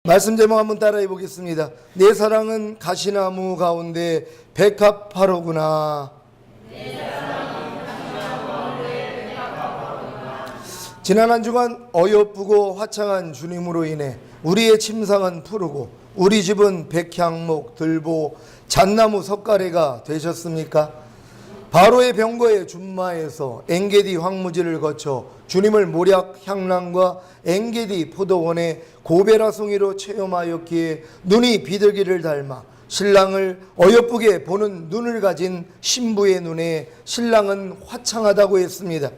말씀 제목 한번 따라해 보겠습니다. 내 사랑은 가시나무 가운데 백합화로구나. 지난 한 주간 어여쁘고 화창한 주님으로 인해 우리의 침상은 푸르고 우리 집은 백향목, 들보, 잣나무 석가래가 되셨습니까? 바로의 병거의 준마에서 엥게디 황무지를 거쳐 주님을 모략 향랑과 엥게디 포도원의 고베라송이로 체험하였기에 눈이 비둘기를 닮아 신랑을 어여쁘게 보는 눈을 가진 신부의 눈에 신랑은 화창하다고 했습니다.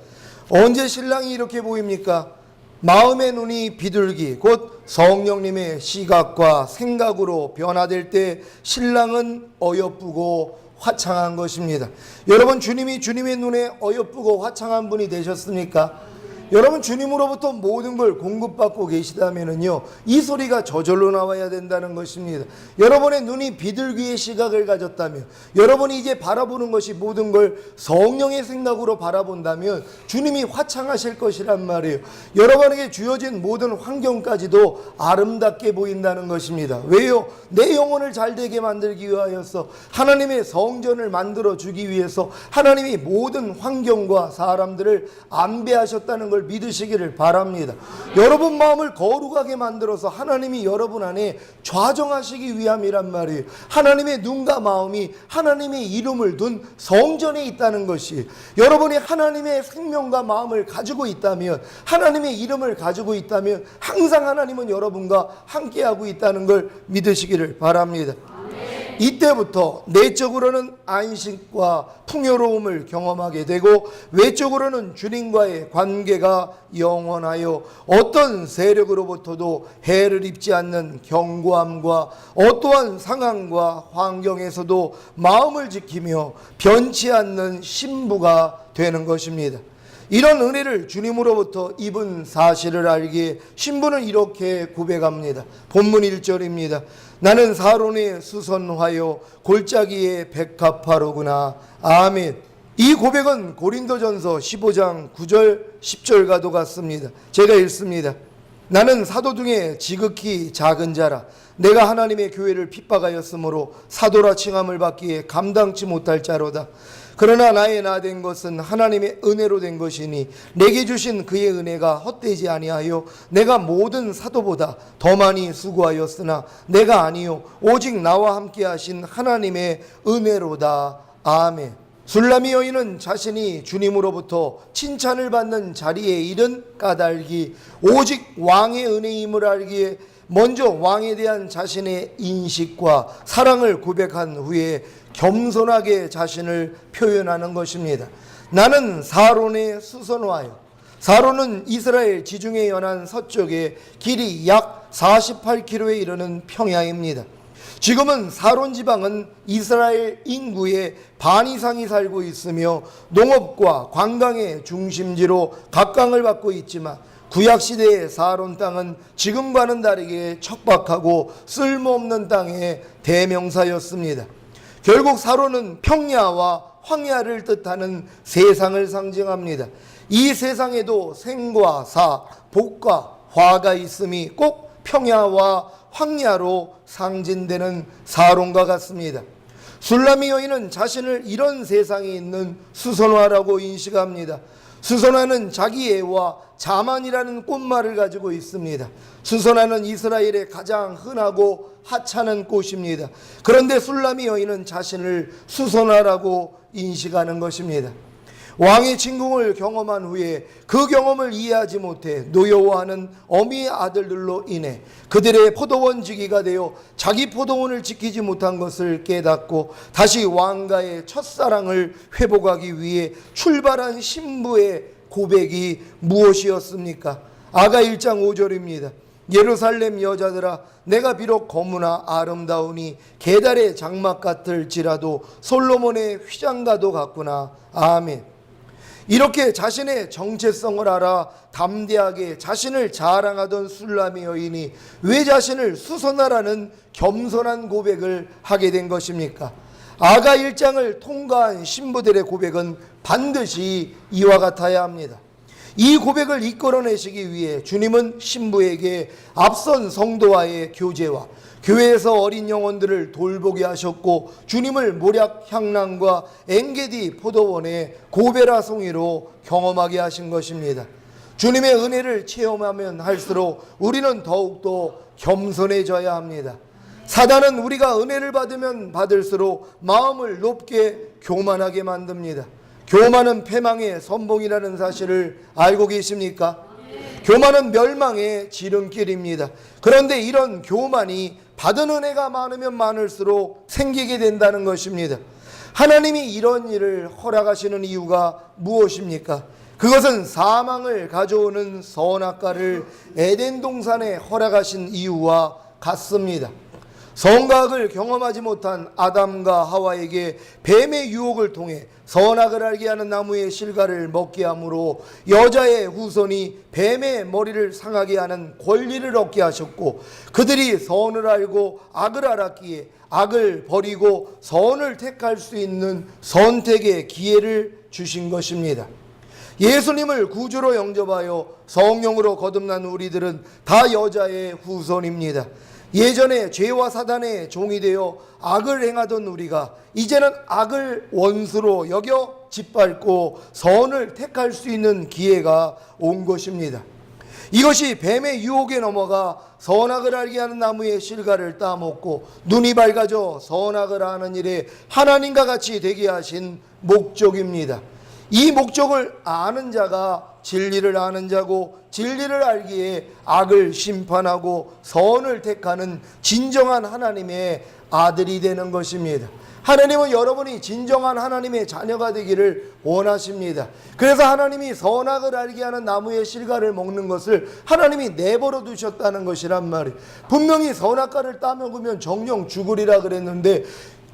언제 신랑이 이렇게 보입니까? 마음의 눈이 비둘기, 곧 성령님의 시각과 생각으로 변화될 때 신랑은 어여쁘고 화창한 것입니다. 여러분, 주님이 주님의 눈에 어여쁘고 화창한 분이 되셨습니까? 여러분, 주님으로부터 모든 걸 공급받고 계시다면요, 이 소리가 저절로 나와야 된다는 것입니다. 여러분의 눈이 비둘기의 시각을 가졌다면, 여러분이 이제 바라보는 것이 모든 걸 성령의 생각으로 바라본다면 주님이 화창하실 것이란 말이에요. 여러분에게 주어진 모든 환경까지도 아름답게 보인다는 것입니다. 왜요? 내 영혼을 잘되게 만들기 위하여서, 하나님의 성전을 만들어 주기 위해서 하나님이 모든 환경과 사람들을 안배하셨다는 걸 믿으시기를 바랍니다. 여러분 마음을 거룩하게 만들어서 하나님이 여러분 안에 좌정하시기 위함이란 말이에요. 하나님의 눈과 마음이 하나님의 이름을 둔 성전에 있다는 것이, 여러분이 하나님의 생명과 마음을 가지고 있다면, 하나님의 이름을 가지고 있다면 항상 하나님은 여러분과 함께하고 있다는 걸 믿으시기를 바랍니다. 이때부터 내적으로는 안식과 풍요로움을 경험하게 되고 외적으로는 주님과의 관계가 영원하여 어떤 세력으로부터도 해를 입지 않는 견고함과 어떠한 상황과 환경에서도 마음을 지키며 변치 않는 신부가 되는 것입니다. 이런 은혜를 주님으로부터 입은 사실을 알기에 신부는 이렇게 고백합니다. 본문 1절입니다. 나는 사론의 수선화요 골짜기의 백합화로구나. 아멘. 이 고백은 고린도전서 15장 9절 10절과도 같습니다. 제가 읽습니다. 나는 사도 중에 지극히 작은 자라. 내가 하나님의 교회를 핍박하였으므로 사도라 칭함을 받기에 감당치 못할 자로다. 그러나 나의 나 된 것은 하나님의 은혜로 된 것이니 내게 주신 그의 은혜가 헛되지 아니하여 내가 모든 사도보다 더 많이 수고하였으나 내가 아니요 오직 나와 함께 하신 하나님의 은혜로다. 아멘. 술라미 여인은 자신이 주님으로부터 칭찬을 받는 자리에 이른 까닭이 오직 왕의 은혜임을 알기에 먼저 왕에 대한 자신의 인식과 사랑을 고백한 후에 겸손하게 자신을 표현하는 것입니다. 나는 사론의 수선화요. 사론은 이스라엘 지중해 연안 서쪽에 길이 약 48km에 이르는 평야입니다. 지금은 사론 지방은 이스라엘 인구의 반 이상이 살고 있으며 농업과 관광의 중심지로 각광을 받고 있지만 구약시대의 사론 땅은 지금과는 다르게 척박하고 쓸모없는 땅의 대명사였습니다. 결국 사론은 평야와 황야를 뜻하는 세상을 상징합니다. 이 세상에도 생과 사, 복과 화가 있음이 꼭 평야와 황야로 상징되는 사론과 같습니다. 술라미 여인은 자신을 이런 세상에 있는 수선화라고 인식합니다. 수선화는 자기 애와 자만이라는 꽃말을 가지고 있습니다. 수선화는 이스라엘의 가장 흔하고 하찮은 꽃입니다. 그런데 술라미 여인은 자신을 수선화라고 인식하는 것입니다. 왕의 침공을 경험한 후에 그 경험을 이해하지 못해 노여워하는 어미의 아들들로 인해 그들의 포도원 지기가 되어 자기 포도원을 지키지 못한 것을 깨닫고 다시 왕가의 첫사랑을 회복하기 위해 출발한 신부의 고백이 무엇이었습니까? 아가 1장 5절입니다. 예루살렘 여자들아, 내가 비록 거무나 아름다우니 게달의 장막 같을지라도 솔로몬의 휘장과도 같구나. 아멘. 이렇게 자신의 정체성을 알아 담대하게 자신을 자랑하던 술라미 여인이 왜 자신을 수선화라는 겸손한 고백을 하게 된 것입니까? 아가 1장을 통과한 신부들의 고백은 반드시 이와 같아야 합니다. 이 고백을 이끌어내시기 위해 주님은 신부에게 앞선 성도와의 교제와 교회에서 어린 영혼들을 돌보게 하셨고, 주님을 모략 향락과 엥게디 포도원의 고베라 송이로 경험하게 하신 것입니다. 주님의 은혜를 체험하면 할수록 우리는 더욱더 겸손해져야 합니다. 사단은 우리가 은혜를 받으면 받을수록 마음을 높게 교만하게 만듭니다. 교만은 패망의 선봉이라는 사실을 알고 계십니까? 교만은 멸망의 지름길입니다. 그런데 이런 교만이 받은 은혜가 많으면 많을수록 생기게 된다는 것입니다. 하나님이 이런 일을 허락하시는 이유가 무엇입니까? 그것은 사망을 가져오는 선악과를 에덴 동산에 허락하신 이유와 같습니다. 선악을 경험하지 못한 아담과 하와에게 뱀의 유혹을 통해 선악을 알게 하는 나무의 실과를 먹게 함으로 여자의 후손이 뱀의 머리를 상하게 하는 권리를 얻게 하셨고, 그들이 선을 알고 악을 알았기에 악을 버리고 선을 택할 수 있는 선택의 기회를 주신 것입니다. 예수님을 구주로 영접하여 성령으로 거듭난 우리들은 다 여자의 후손입니다. 예전에 죄와 사단의 종이 되어 악을 행하던 우리가 이제는 악을 원수로 여겨 짓밟고 선을 택할 수 있는 기회가 온 것입니다. 이것이 뱀의 유혹에 넘어가 선악을 알게 하는 나무의 실과를 따먹고 눈이 밝아져 선악을 아는 일에 하나님과 같이 되게 하신 목적입니다. 이 목적을 아는 자가 진리를 아는 자고, 진리를 알기에 악을 심판하고 선을 택하는 진정한 하나님의 아들이 되는 것입니다. 하나님은 여러분이 진정한 하나님의 자녀가 되기를 원하십니다. 그래서 하나님이 선악을 알게 하는 나무의 실과를 먹는 것을 하나님이 내버려 두셨다는 것이란 말이에요. 분명히 선악과를 따먹으면 정령 죽으리라 그랬는데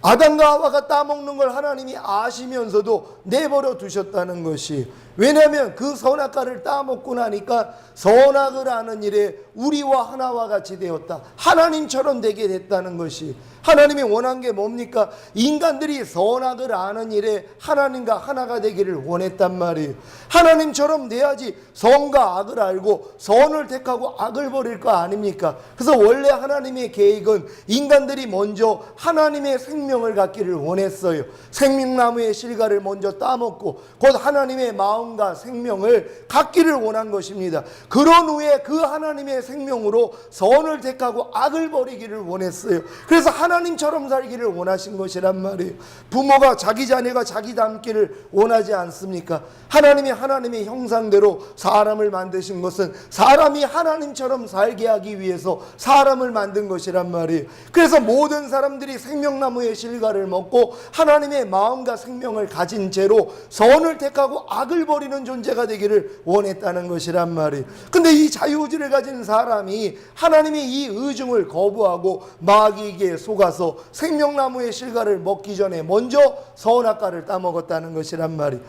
아담과 하와가 따먹는 걸 하나님이 아시면서도 내버려 두셨다는 것이, 왜냐하면 그 선악과를 따먹고 나니까 선악을 아는 일에 우리와 하나와 같이 되었다, 하나님처럼 되게 됐다는 것이, 하나님이 원한 게 뭡니까? 인간들이 선악을 아는 일에 하나님과 하나가 되기를 원했단 말이에요. 하나님처럼 돼야지 선과 악을 알고 선을 택하고 악을 버릴 거 아닙니까? 그래서 원래 하나님의 계획은 인간들이 먼저 하나님의 생명을 갖기를 원했어요. 생명나무의 실과를 먼저 따먹고 곧 하나님의 마음과 생명을 갖기를 원한 것입니다. 그런 후에 그 하나님의 생명으로 선을 택하고 악을 버리기를 원했어요. 그래서 하나님처럼 살기를 원하신 것이란 말이에요. 부모가 자기 자녀가 자기 닮기를 원하지 않습니까? 하나님이 하나님의 형상대로 사람을 만드신 것은 사람이 하나님처럼 살게 하기 위해서 사람을 만든 것이란 말이에요. 그래서 모든 사람들이 생명나무의 실과를 먹고 하나님의 마음과 생명을 가진 채로 선을 택하고 악을 버리는 존재가 되기를 원했다는 것이란 말이에요. 근데 이 자유의지를 가진 사람이 하나님의 이 의중을 거부하고 마귀에게 속아서 생명나무의 실과를 먹기 전에 먼저 선악과를 따먹었다는 것이란 말이에요.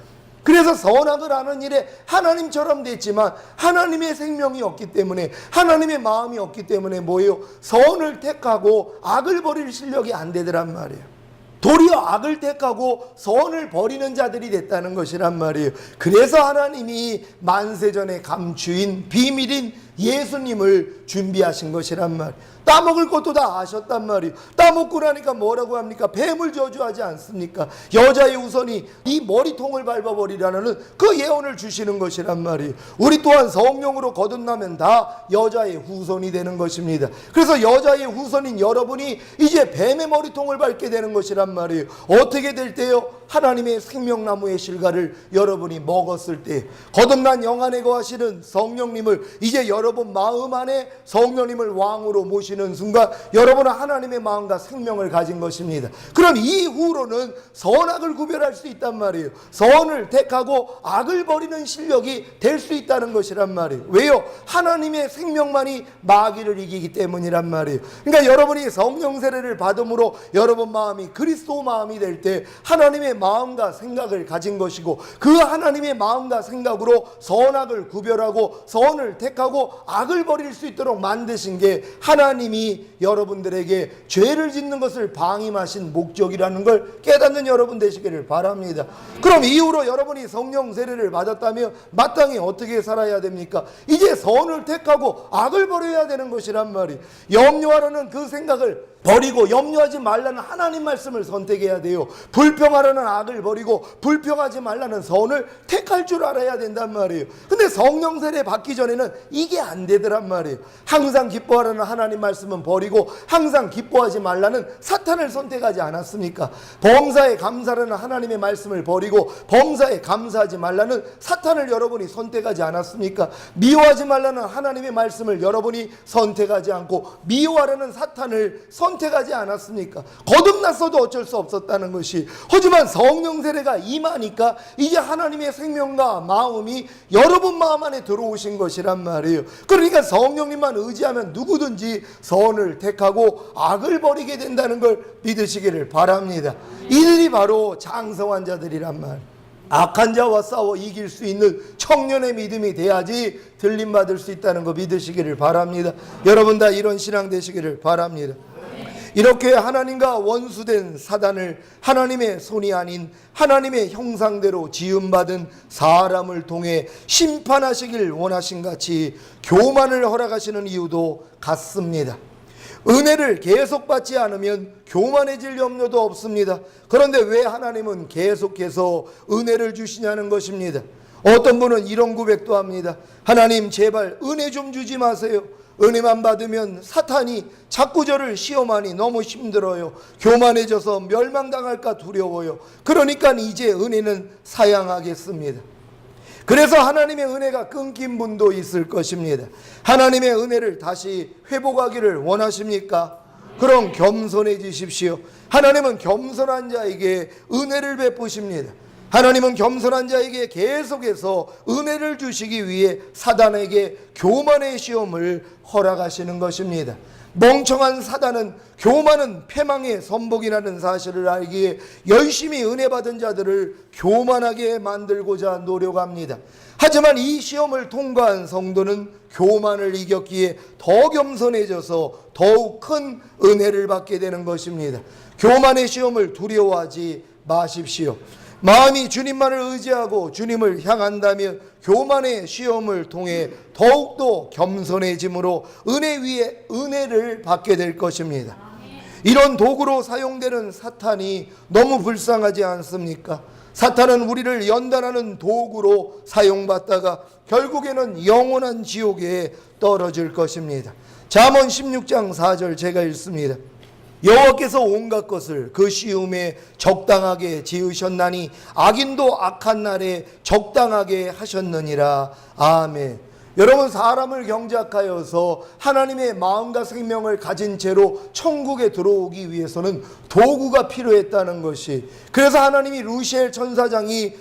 그래서 선악을 아는 일에 하나님처럼 됐지만 하나님의 생명이 없기 때문에, 하나님의 마음이 없기 때문에 뭐예요? 선을 택하고 악을 버릴 실력이 안 되더란 말이에요. 도리어 악을 택하고 선을 버리는 자들이 됐다는 것이란 말이에요. 그래서 하나님이 만세전에 감추인 비밀인 예수님을 준비하신 것이란 말이에요. 따먹을 것도 다 아셨단 말이에요. 따먹고 나니까 뭐라고 합니까? 뱀을 저주하지 않습니까? 여자의 후손이 이 머리통을 밟아버리라는 그 예언을 주시는 것이란 말이에요. 우리 또한 성령으로 거듭나면 다 여자의 후손이 되는 것입니다. 그래서 여자의 후손인 여러분이 이제 뱀의 머리통을 밟게 되는 것이란 말이에요. 어떻게 될 때요? 하나님의 생명나무의 실과를 여러분이 먹었을 때, 거듭난 영 안에 거하시는 성령님을 이제 여러분 마음 안에 성령님을 왕으로 모시는 순간 여러분은 하나님의 마음과 생명을 가진 것입니다. 그럼 이후로는 선악을 구별할 수 있단 말이에요. 선을 택하고 악을 버리는 실력이 될 수 있다는 것이란 말이에요. 왜요? 하나님의 생명만이 마귀를 이기기 때문이란 말이에요. 그러니까 여러분이 성령 세례를 받음으로 여러분 마음이 그리스도 마음이 될 때 하나님의 하나님의 마음과 생각을 가진 것이고, 그 하나님의 마음과 생각으로 선악을 구별하고 선을 택하고 악을 버릴 수 있도록 만드신 게 하나님이 여러분들에게 죄를 짓는 것을 방임하신 목적이라는 걸 깨닫는 여러분 되시기를 바랍니다. 그럼 이후로 여러분이 성령 세례를 받았다면 마땅히 어떻게 살아야 됩니까? 이제 선을 택하고 악을 버려야 되는 것이란 말이에요. 염려하라는 그 생각을 버리고 염려하지 말라는 하나님 말씀을 선택해야 돼요. 불평하라는 악을 버리고 불평하지 말라는 선을 택할 줄 알아야 된단 말이에요. 근데 성령 세례 받기 전에는 이게 안 되더란 말이에요. 항상 기뻐하라는 하나님 말씀은 버리고 항상 기뻐하지 말라는 사탄을 선택하지 않았습니까? 범사에 감사라는 하나님의 말씀을 버리고 범사에 감사하지 말라는 사탄을 여러분이 선택하지 않았습니까? 미워하지 말라는 하나님의 말씀을 여러분이 선택하지 않고 미워하라는 사탄을 선택하지 않았습니까? 거듭났어도 어쩔 수 없었다는 것이. 하지만 성령 세례가 임하니까 이제 하나님의 생명과 마음이 여러분 마음 안에 들어오신 것이란 말이에요. 그러니까 성령님만 의지하면 누구든지 선을 택하고 악을 버리게 된다는 걸 믿으시기를 바랍니다. 이들이 바로 장성한 자들이란 말이에요. 악한 자와 싸워 이길 수 있는 청년의 믿음이 돼야지 들림받을 수 있다는 거 믿으시기를 바랍니다. 여러분 다 이런 신앙 되시기를 바랍니다. 이렇게 하나님과 원수된 사단을 하나님의 손이 아닌 하나님의 형상대로 지음받은 사람을 통해 심판하시길 원하신 같이 교만을 허락하시는 이유도 같습니다. 은혜를 계속 받지 않으면 교만해질 염려도 없습니다. 그런데 왜 하나님은 계속해서 은혜를 주시냐는 것입니다. 어떤 분은 이런 고백도 합니다. 하나님 제발 은혜 좀 주지 마세요. 은혜만 받으면 사탄이 자꾸 저를 시험하니 너무 힘들어요. 교만해져서 멸망당할까 두려워요. 그러니까 이제 은혜는 사양하겠습니다. 그래서 하나님의 은혜가 끊긴 분도 있을 것입니다. 하나님의 은혜를 다시 회복하기를 원하십니까? 그럼 겸손해지십시오. 하나님은 겸손한 자에게 은혜를 베푸십니다. 하나님은 겸손한 자에게 계속해서 은혜를 주시기 위해 사단에게 교만의 시험을 허락하시는 것입니다. 멍청한 사단은 교만은 패망의 선복이라는 사실을 알기에 열심히 은혜 받은 자들을 교만하게 만들고자 노력합니다. 하지만 이 시험을 통과한 성도는 교만을 이겼기에 더 겸손해져서 더욱 큰 은혜를 받게 되는 것입니다. 교만의 시험을 두려워하지 마십시오. 마음이 주님만을 의지하고 주님을 향한다면 교만의 시험을 통해 더욱더 겸손해짐으로 은혜 위에 은혜를 받게 될 것입니다. 이런 도구로 사용되는 사탄이 너무 불쌍하지 않습니까? 사탄은 우리를 연단하는 도구로 사용받다가 결국에는 영원한 지옥에 떨어질 것입니다. 잠언 16장 4절 제가 읽습니다. 여호와께서 온갖 것을 그 시음에 적당하게 지으셨나니 악인도 악한 날에 적당하게 하셨느니라. 아멘. 여러분, 사람을 경작하여서 하나님의 마음과 생명을 가진 채로 천국에 들어오기 위해서는 도구가 필요했다는 것이, 그래서 하나님이 루시엘 천사장이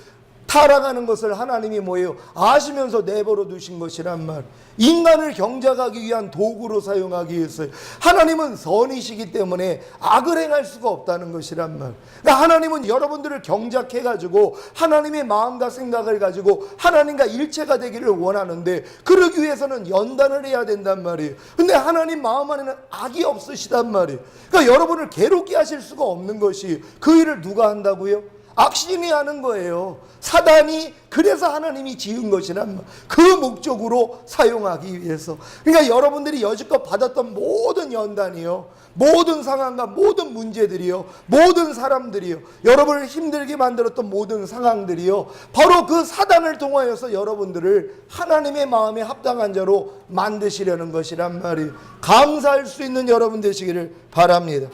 타락하는 것을 하나님이 뭐예요? 아시면서 내버려 두신 것이란 말. 인간을 경작하기 위한 도구로 사용하기 위해서. 하나님은 선이시기 때문에 악을 행할 수가 없다는 것이란 말. 그러니까 하나님은 여러분들을 경작해가지고 하나님의 마음과 생각을 가지고 하나님과 일체가 되기를 원하는데, 그러기 위해서는 연단을 해야 된단 말이에요. 근데 하나님 마음 안에는 악이 없으시단 말이에요. 그러니까 여러분을 괴롭게 하실 수가 없는 것이, 그 일을 누가 한다고요? 악신이 하는 거예요. 사단이, 그래서 하나님이 지은 것이란 말. 그 목적으로 사용하기 위해서. 그러니까 여러분들이 여지껏 받았던 모든 연단이요, 모든 상황과 모든 문제들이요, 모든 사람들이요, 여러분을 힘들게 만들었던 모든 상황들이요, 바로 그 사단을 통하여서 여러분들을 하나님의 마음에 합당한 자로 만드시려는 것이란 말이에요. 감사할 수 있는 여러분 되시기를 바랍니다.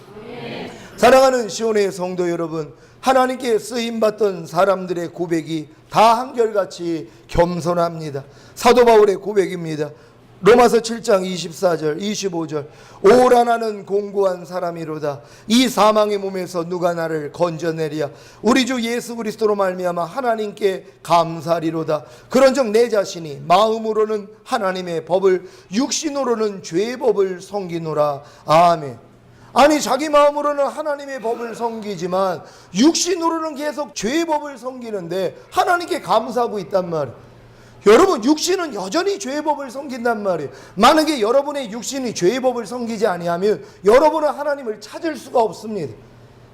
사랑하는 시온의 성도 여러분, 하나님께 쓰임받던 사람들의 고백이 다 한결같이 겸손합니다. 사도 바울의 고백입니다. 로마서 7장 24절 25절 오라 나는 공고한 사람이로다. 이 사망의 몸에서 누가 나를 건져내랴. 우리 주 예수 그리스도로 말미암아 하나님께 감사리로다. 그런즉 내 자신이 마음으로는 하나님의 법을 육신으로는 죄의 법을 섬기노라. 아멘. 아니 자기 마음으로는 하나님의 법을 섬기지만 육신으로는 계속 죄의 법을 섬기는데 하나님께 감사하고 있단 말이에요. 여러분, 육신은 여전히 죄의 법을 섬긴단 말이에요. 만약에 여러분의 육신이 죄의 법을 섬기지 아니하면 여러분은 하나님을 찾을 수가 없습니다.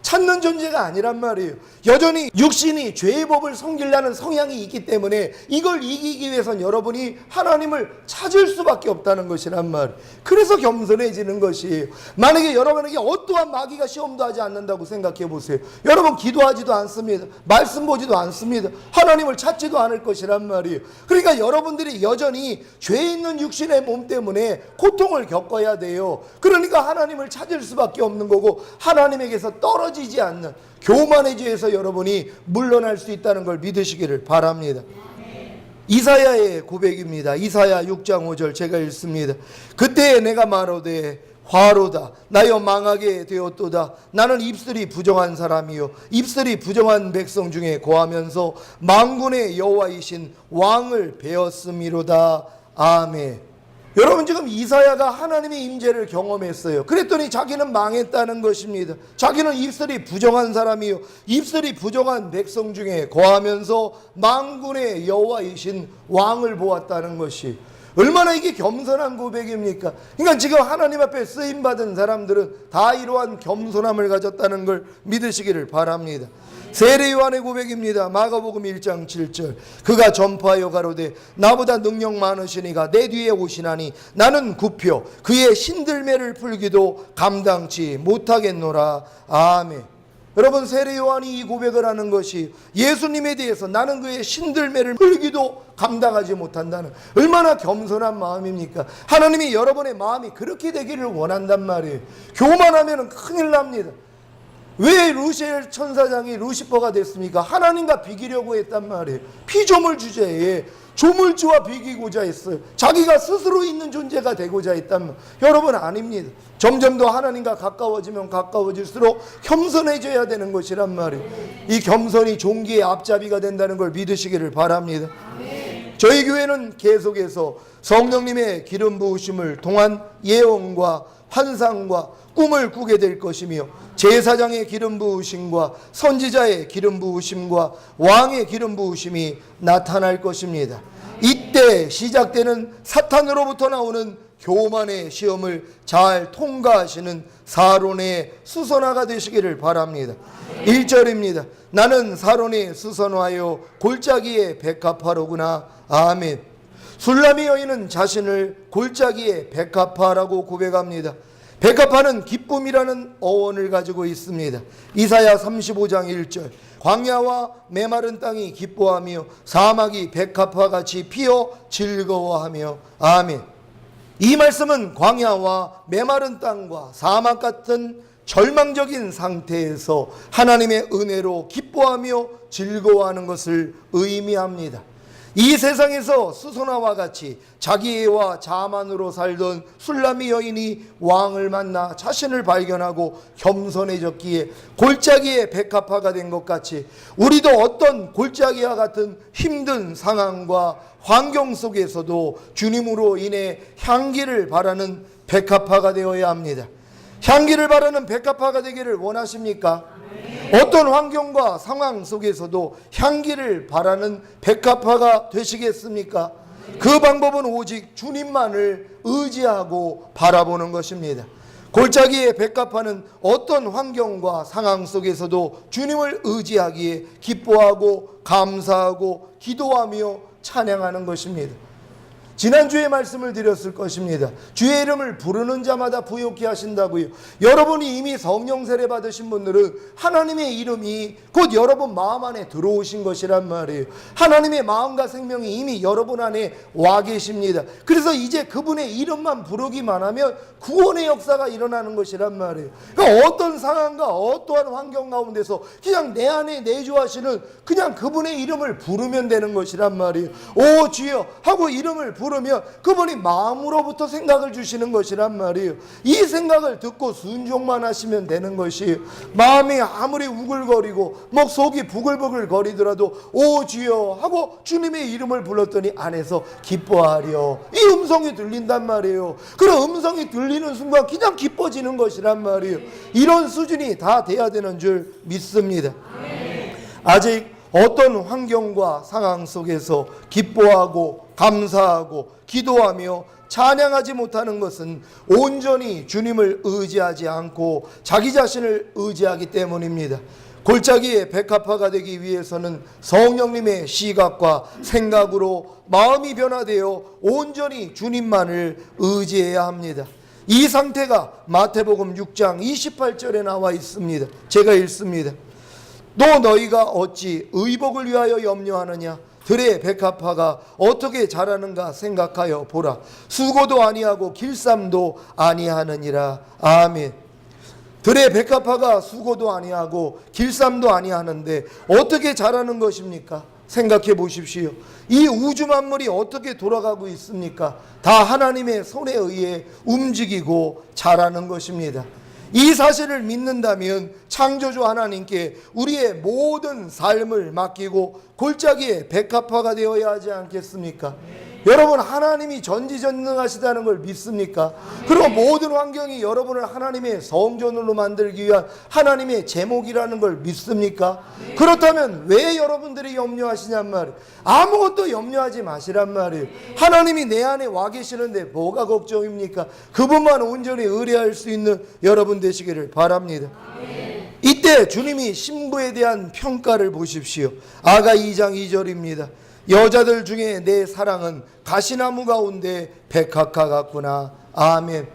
찾는 존재가 아니란 말이에요. 여전히 육신이 죄의 법을 섬기려는 성향이 있기 때문에 이걸 이기기 위해선 여러분이 하나님을 찾을 수밖에 없다는 것이란 말이에요. 그래서 겸손해지는 것이에요. 만약에 여러분에게 어떠한 마귀가 시험도 하지 않는다고 생각해 보세요. 여러분 기도하지도 않습니다. 말씀 보지도 않습니다. 하나님을 찾지도 않을 것이란 말이에요. 그러니까 여러분들이 여전히 죄 있는 육신의 몸 때문에 고통을 겪어야 돼요. 그러니까 하나님을 찾을 수밖에 없는 거고 하나님에게서 떨어지지 않는 교만의 죄에서 여러분이 물러날 수 있다는 걸 믿으시기를 바랍니다. 이사야의 고백입니다. 이사야 6장 5절 제가 읽습니다. 그때 내가 말하되 화로다 나여 망하게 되었도다. 나는 입술이 부정한 사람이요 입술이 부정한 백성 중에 거하면서 만군의 여호와이신 왕을 배웠음이로다. 아멘. 여러분 지금 이사야가 하나님의 임재를 경험했어요. 그랬더니 자기는 망했다는 것입니다. 자기는 입술이 부정한 사람이요 입술이 부정한 백성 중에 거하면서 만군의 여호와이신 왕을 보았다는 것이 얼마나 이게 겸손한 고백입니까? 그러니까 지금 하나님 앞에 쓰임받은 사람들은 다 이러한 겸손함을 가졌다는 걸 믿으시기를 바랍니다. 세례 요한의 고백입니다. 마가복음 1장 7절 그가 전파하여 가로되 나보다 능력 많으시니가 내 뒤에 오시나니 나는 굽혀 그의 신들매를 풀기도 감당치 못하겠노라. 아멘. 여러분 세례 요한이 이 고백을 하는 것이 예수님에 대해서 나는 그의 신들매를 풀기도 감당하지 못한다는 얼마나 겸손한 마음입니까? 하나님이 여러분의 마음이 그렇게 되기를 원한단 말이에요. 교만하면 큰일 납니다. 왜 루시엘 천사장이 루시퍼가 됐습니까? 하나님과 비기려고 했단 말이에요. 피조물 주제에 조물주와 비기고자 했어요. 자기가 스스로 있는 존재가 되고자 했단 말이에요. 여러분 아닙니다. 점점 더 하나님과 가까워지면 가까워질수록 겸손해져야 되는 것이란 말이에요. 이 겸손이 종기의 앞잡이가 된다는 걸 믿으시기를 바랍니다. 저희 교회는 계속해서 성령님의 기름 부으심을 통한 예언과 환상과 꿈을 꾸게 될 것이며 제사장의 기름 부으심과 선지자의 기름 부으심과 왕의 기름 부으심이 나타날 것입니다. 이때 시작되는 사탄으로부터 나오는 교만의 시험을 잘 통과하시는 사론의 수선화가 되시기를 바랍니다. 1절입니다. 나는 사론의 수선화요 골짜기의 백합화로구나. 아멘. 술람이 여인은 자신을 골짜기의 백합화라고 고백합니다. 백합화는 기쁨이라는 어원을 가지고 있습니다. 이사야 35장 1절 광야와 메마른 땅이 기뻐하며 사막이 백합화같이 피어 즐거워하며. 아멘. 이 말씀은 광야와 메마른 땅과 사막 같은 절망적인 상태에서 하나님의 은혜로 기뻐하며 즐거워하는 것을 의미합니다. 이 세상에서 수소나와 같이 자기애와 자만으로 살던 술람이 여인이 왕을 만나 자신을 발견하고 겸손해졌기에 골짜기의 백합화가 된 것 같이 우리도 어떤 골짜기와 같은 힘든 상황과 환경 속에서도 주님으로 인해 향기를 바라는 백합화가 되어야 합니다. 향기를 바라는 백합화가 되기를 원하십니까? 어떤 환경과 상황 속에서도 향기를 바라는 백합화가 되시겠습니까? 그 방법은 오직 주님만을 의지하고 바라보는 것입니다. 골짜기의 백합화는 어떤 환경과 상황 속에서도 주님을 의지하기에 기뻐하고 감사하고 기도하며 찬양하는 것입니다. 지난주에 말씀을 드렸을 것입니다. 주의 이름을 부르는 자마다 부욕케 하신다고요. 여러분이 이미 성령 세례 받으신 분들은 하나님의 이름이 곧 여러분 마음 안에 들어오신 것이란 말이에요. 하나님의 마음과 생명이 이미 여러분 안에 와 계십니다. 그래서 이제 그분의 이름만 부르기만 하면 구원의 역사가 일어나는 것이란 말이에요. 그러니까 어떤 상황과 어떠한 환경 가운데서 그냥 내 안에 내주하시는 그냥 그분의 이름을 부르면 되는 것이란 말이에요. 오 주여 하고 이름을 부르면 그분이 마음으로부터 생각을 주시는 것이란 말이에요. 이 생각을 듣고 순종만 하시면 되는 것이에요. 마음이 아무리 우글거리고 속이 부글부글 거리더라도 오 주여 하고 주님의 이름을 불렀더니 안에서 기뻐하려, 이 음성이 들린단 말이에요. 그런 음성이 들리는 순간 그냥 기뻐지는 것이란 말이에요. 이런 수준이 다 돼야 되는 줄 믿습니다. 아직 어떤 환경과 상황 속에서 기뻐하고 감사하고 기도하며 찬양하지 못하는 것은 온전히 주님을 의지하지 않고 자기 자신을 의지하기 때문입니다. 골짜기에 백합화가 되기 위해서는 성령님의 시각과 생각으로 마음이 변화되어 온전히 주님만을 의지해야 합니다. 이 상태가 마태복음 6장 28절에 나와 있습니다. 제가 읽습니다. 또 너희가 어찌 의복을 위하여 염려하느냐? 들의 백합화가 어떻게 자라는가 생각하여 보라. 수고도 아니하고 길쌈도 아니하느니라. 아멘. 들의 백합화가 수고도 아니하고 길쌈도 아니하는데 어떻게 자라는 것입니까? 생각해 보십시오. 이 우주 만물이 어떻게 돌아가고 있습니까? 다 하나님의 손에 의해 움직이고 자라는 것입니다. 이 사실을 믿는다면 창조주 하나님께 우리의 모든 삶을 맡기고 골짜기에 백합화가 되어야 하지 않겠습니까? 여러분, 하나님이 전지전능하시다는 걸 믿습니까? 그리고 모든 환경이 여러분을 하나님의 성전으로 만들기 위한 하나님의 제목이라는 걸 믿습니까? 그렇다면 왜 여러분들이 염려하시냔 말이에요. 아무것도 염려하지 마시란 말이에요. 하나님이 내 안에 와 계시는데 뭐가 걱정입니까? 그분만 온전히 의뢰할 수 있는 여러분 되시기를 바랍니다. 이때 주님이 신부에 대한 평가를 보십시오. 아가 2장 2절입니다. 여자들 중에 내 사랑은 가시나무 가운데 백합화 같구나. 아멘.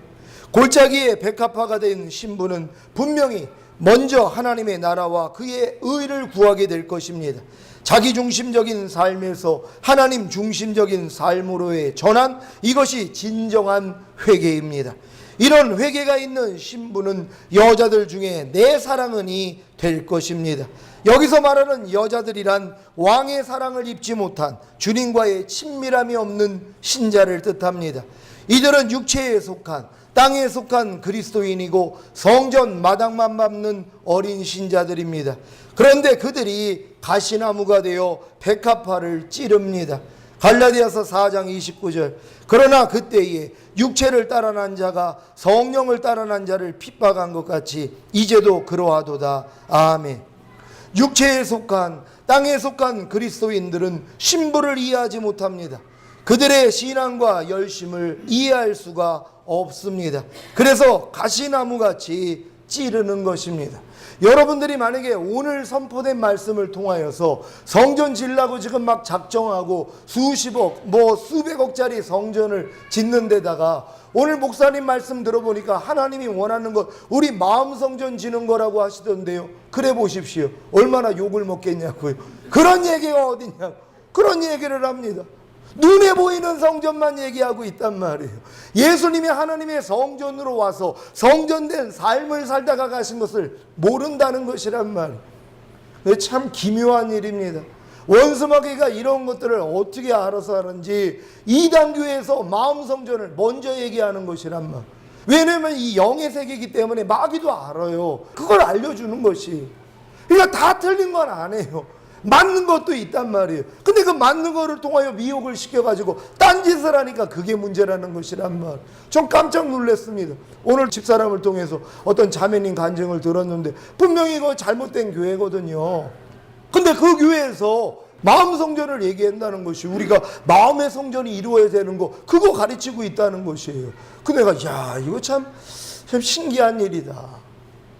골짜기에 백합화가 된 신부는 분명히 먼저 하나님의 나라와 그의 의를 구하게 될 것입니다. 자기 중심적인 삶에서 하나님 중심적인 삶으로의 전환, 이것이 진정한 회개입니다. 이런 회개가 있는 신부는 여자들 중에 내 사랑은이 될 것입니다. 여기서 말하는 여자들이란 왕의 사랑을 입지 못한 주님과의 친밀함이 없는 신자를 뜻합니다. 이들은 육체에 속한, 땅에 속한 그리스도인이고 성전 마당만 밟는 어린 신자들입니다. 그런데 그들이 가시나무가 되어 백합화를 찌릅니다. 갈라디아서 4장 29절. 그러나 그때에 육체를 따라 난 자가 성령을 따라 난 자를 핍박한 것 같이 이제도 그러하도다. 아멘. 육체에 속한, 땅에 속한 그리스도인들은 신부를 이해하지 못합니다. 그들의 신앙과 열심을 이해할 수가 없습니다. 그래서 가시나무같이 찌르는 것입니다. 여러분들이 만약에 오늘 선포된 말씀을 통하여서 성전 지으려고 지금 막 작정하고 수십억, 수백억짜리 성전을 짓는 데다가 오늘 목사님 말씀 들어보니까 하나님이 원하는 것 우리 마음 성전 지는 거라고 하시던데요. 그래 보십시오. 얼마나 욕을 먹겠냐고요. 그런 얘기가 어딨냐고. 그런 얘기를 합니다. 눈에 보이는 성전만 얘기하고 있단 말이에요. 예수님이 하나님의 성전으로 와서 성전된 삶을 살다가 가신 것을 모른다는 것이란 말이에요. 참 기묘한 일입니다. 원수마귀가 이런 것들을 어떻게 알아서 하는지 이단교에서 마음 성전을 먼저 얘기하는 것이란 말. 왜냐하면 이 영의 세계이기 때문에 마귀도 알아요. 그걸 알려주는 것이. 그러니까 다 틀린 건 아니에요. 맞는 것도 있단 말이에요. 근데 그 맞는 거를 통하여 미혹을 시켜가지고 딴짓을 하니까 그게 문제라는 것이란 말. 전 깜짝 놀랐습니다. 오늘 집사람을 통해서 어떤 자매님 간증을 들었는데 분명히 이거 잘못된 교회거든요. 근데 그 교회에서 마음 성전을 얘기한다는 것이 우리가 마음의 성전이 이루어야 되는 거 그거 가르치고 있다는 것이에요. 그 내가 야 이거 참 신기한 일이다.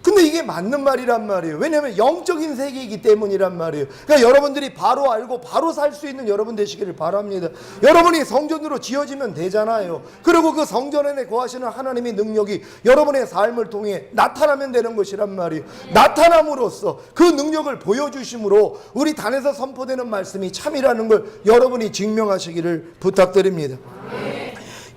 근데 이게 맞는 말이란 말이에요. 왜냐하면 영적인 세계이기 때문이란 말이에요. 그러니까 여러분들이 바로 알고 바로 살 수 있는 여러분 되시기를 바랍니다. 여러분이 성전으로 지어지면 되잖아요. 그리고 그 성전 안에 거하시는 하나님의 능력이 여러분의 삶을 통해 나타나면 되는 것이란 말이에요. 나타남으로써 그 능력을 보여주심으로 우리 단에서 선포되는 말씀이 참이라는 걸 여러분이 증명하시기를 부탁드립니다.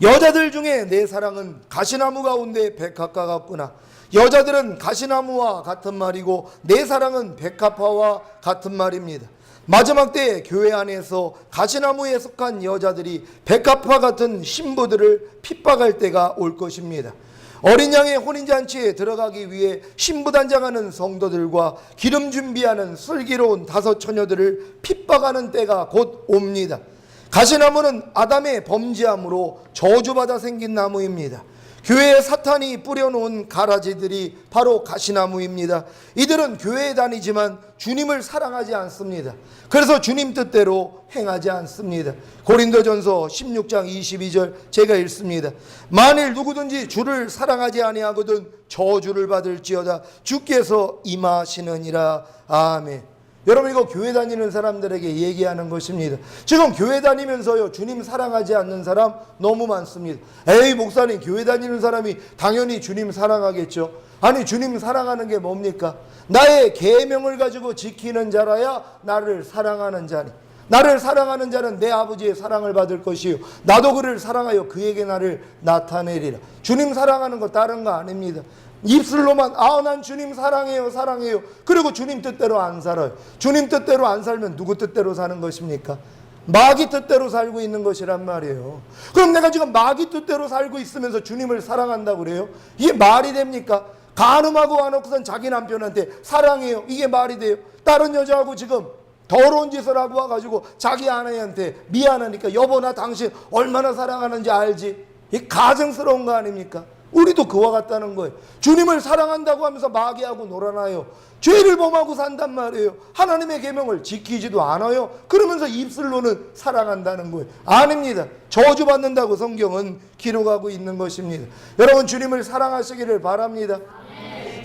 여자들 중에 내 사랑은 가시나무 가운데 백합화 같구나. 여자들은 가시나무와 같은 말이고 내 사랑은 백합화와 같은 말입니다. 마지막 때에 교회 안에서 가시나무에 속한 여자들이 백합화 같은 신부들을 핍박할 때가 올 것입니다. 어린 양의 혼인잔치에 들어가기 위해 신부단장하는 성도들과 기름 준비하는 슬기로운 다섯 처녀들을 핍박하는 때가 곧 옵니다. 가시나무는 아담의 범죄함으로 저주받아 생긴 나무입니다. 교회에 사탄이 뿌려놓은 가라지들이 바로 가시나무입니다. 이들은 교회에 다니지만 주님을 사랑하지 않습니다. 그래서 주님 뜻대로 행하지 않습니다. 고린도전서 16장 22절 제가 읽습니다. 만일 누구든지 주를 사랑하지 아니하거든 저주를 받을지어다. 주께서 임하시느니라. 아멘. 여러분, 이거 교회 다니는 사람들에게 얘기하는 것입니다. 지금 교회 다니면서요, 주님 사랑하지 않는 사람 너무 많습니다. 에이, 목사님, 교회 다니는 사람이 당연히 주님 사랑하겠죠. 아니, 주님 사랑하는 게 뭡니까? 나의 계명을 가지고 지키는 자라야 나를 사랑하는 자니, 나를 사랑하는 자는 내 아버지의 사랑을 받을 것이요 나도 그를 사랑하여 그에게 나를 나타내리라. 주님 사랑하는 거 다른 거 아닙니다. 입술로만 난 주님 사랑해요 사랑해요. 그리고 주님 뜻대로 안 살아요. 주님 뜻대로 안 살면 누구 뜻대로 사는 것입니까? 마귀 뜻대로 살고 있는 것이란 말이에요. 그럼 내가 지금 마귀 뜻대로 살고 있으면서 주님을 사랑한다고 그래요? 이게 말이 됩니까? 간음하고 와놓고선 자기 남편한테 사랑해요, 이게 말이 돼요? 다른 여자하고 지금 더러운 짓을 하고 와가지고 자기 아내한테 미안하니까 여보 나 당신 얼마나 사랑하는지 알지? 이 가증스러운 거 아닙니까? 우리도 그와 같다는 거예요. 주님을 사랑한다고 하면서 마귀하고 놀아나요. 죄를 범하고 산단 말이에요. 하나님의 계명을 지키지도 않아요. 그러면서 입술로는 사랑한다는 거예요. 아닙니다. 저주받는다고 성경은 기록하고 있는 것입니다. 여러분, 주님을 사랑하시기를 바랍니다.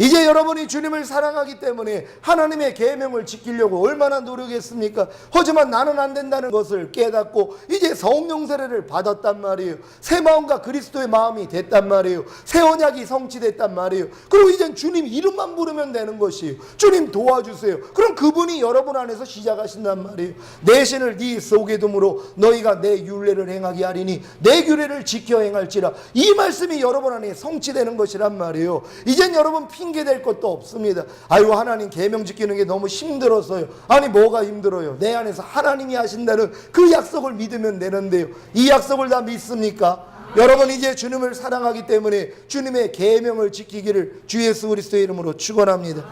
이제 여러분이 주님을 사랑하기 때문에 하나님의 계명을 지키려고 얼마나 노력했습니까? 하지만 나는 안 된다는 것을 깨닫고 이제 성령 세례를 받았단 말이에요. 새 마음과 그리스도의 마음이 됐단 말이에요. 새 언약이 성취됐단 말이에요. 그리고 이젠 주님 이름만 부르면 되는 것이에요. 주님 도와주세요. 그럼 그분이 여러분 안에서 시작하신단 말이에요. 내 신을 네 속에 둠으로 너희가 내 율례를 행하게 하리니 내 규례를 지켜 행할지라. 이 말씀이 여러분 안에 성취되는 것이란 말이에요. 이젠 여러분 핑계될 것도 없습니다. 아유, 하나님 계명 지키는 게 너무 힘들었어요. 아니, 뭐가 힘들어요? 내 안에서 하나님이 하신다는 그 약속을 믿으면 되는데요. 이 약속을 다 믿습니까? 여러분, 이제 주님을 사랑하기 때문에 주님의 계명을 지키기를 주 예수 그리스도의 이름으로 축원합니다.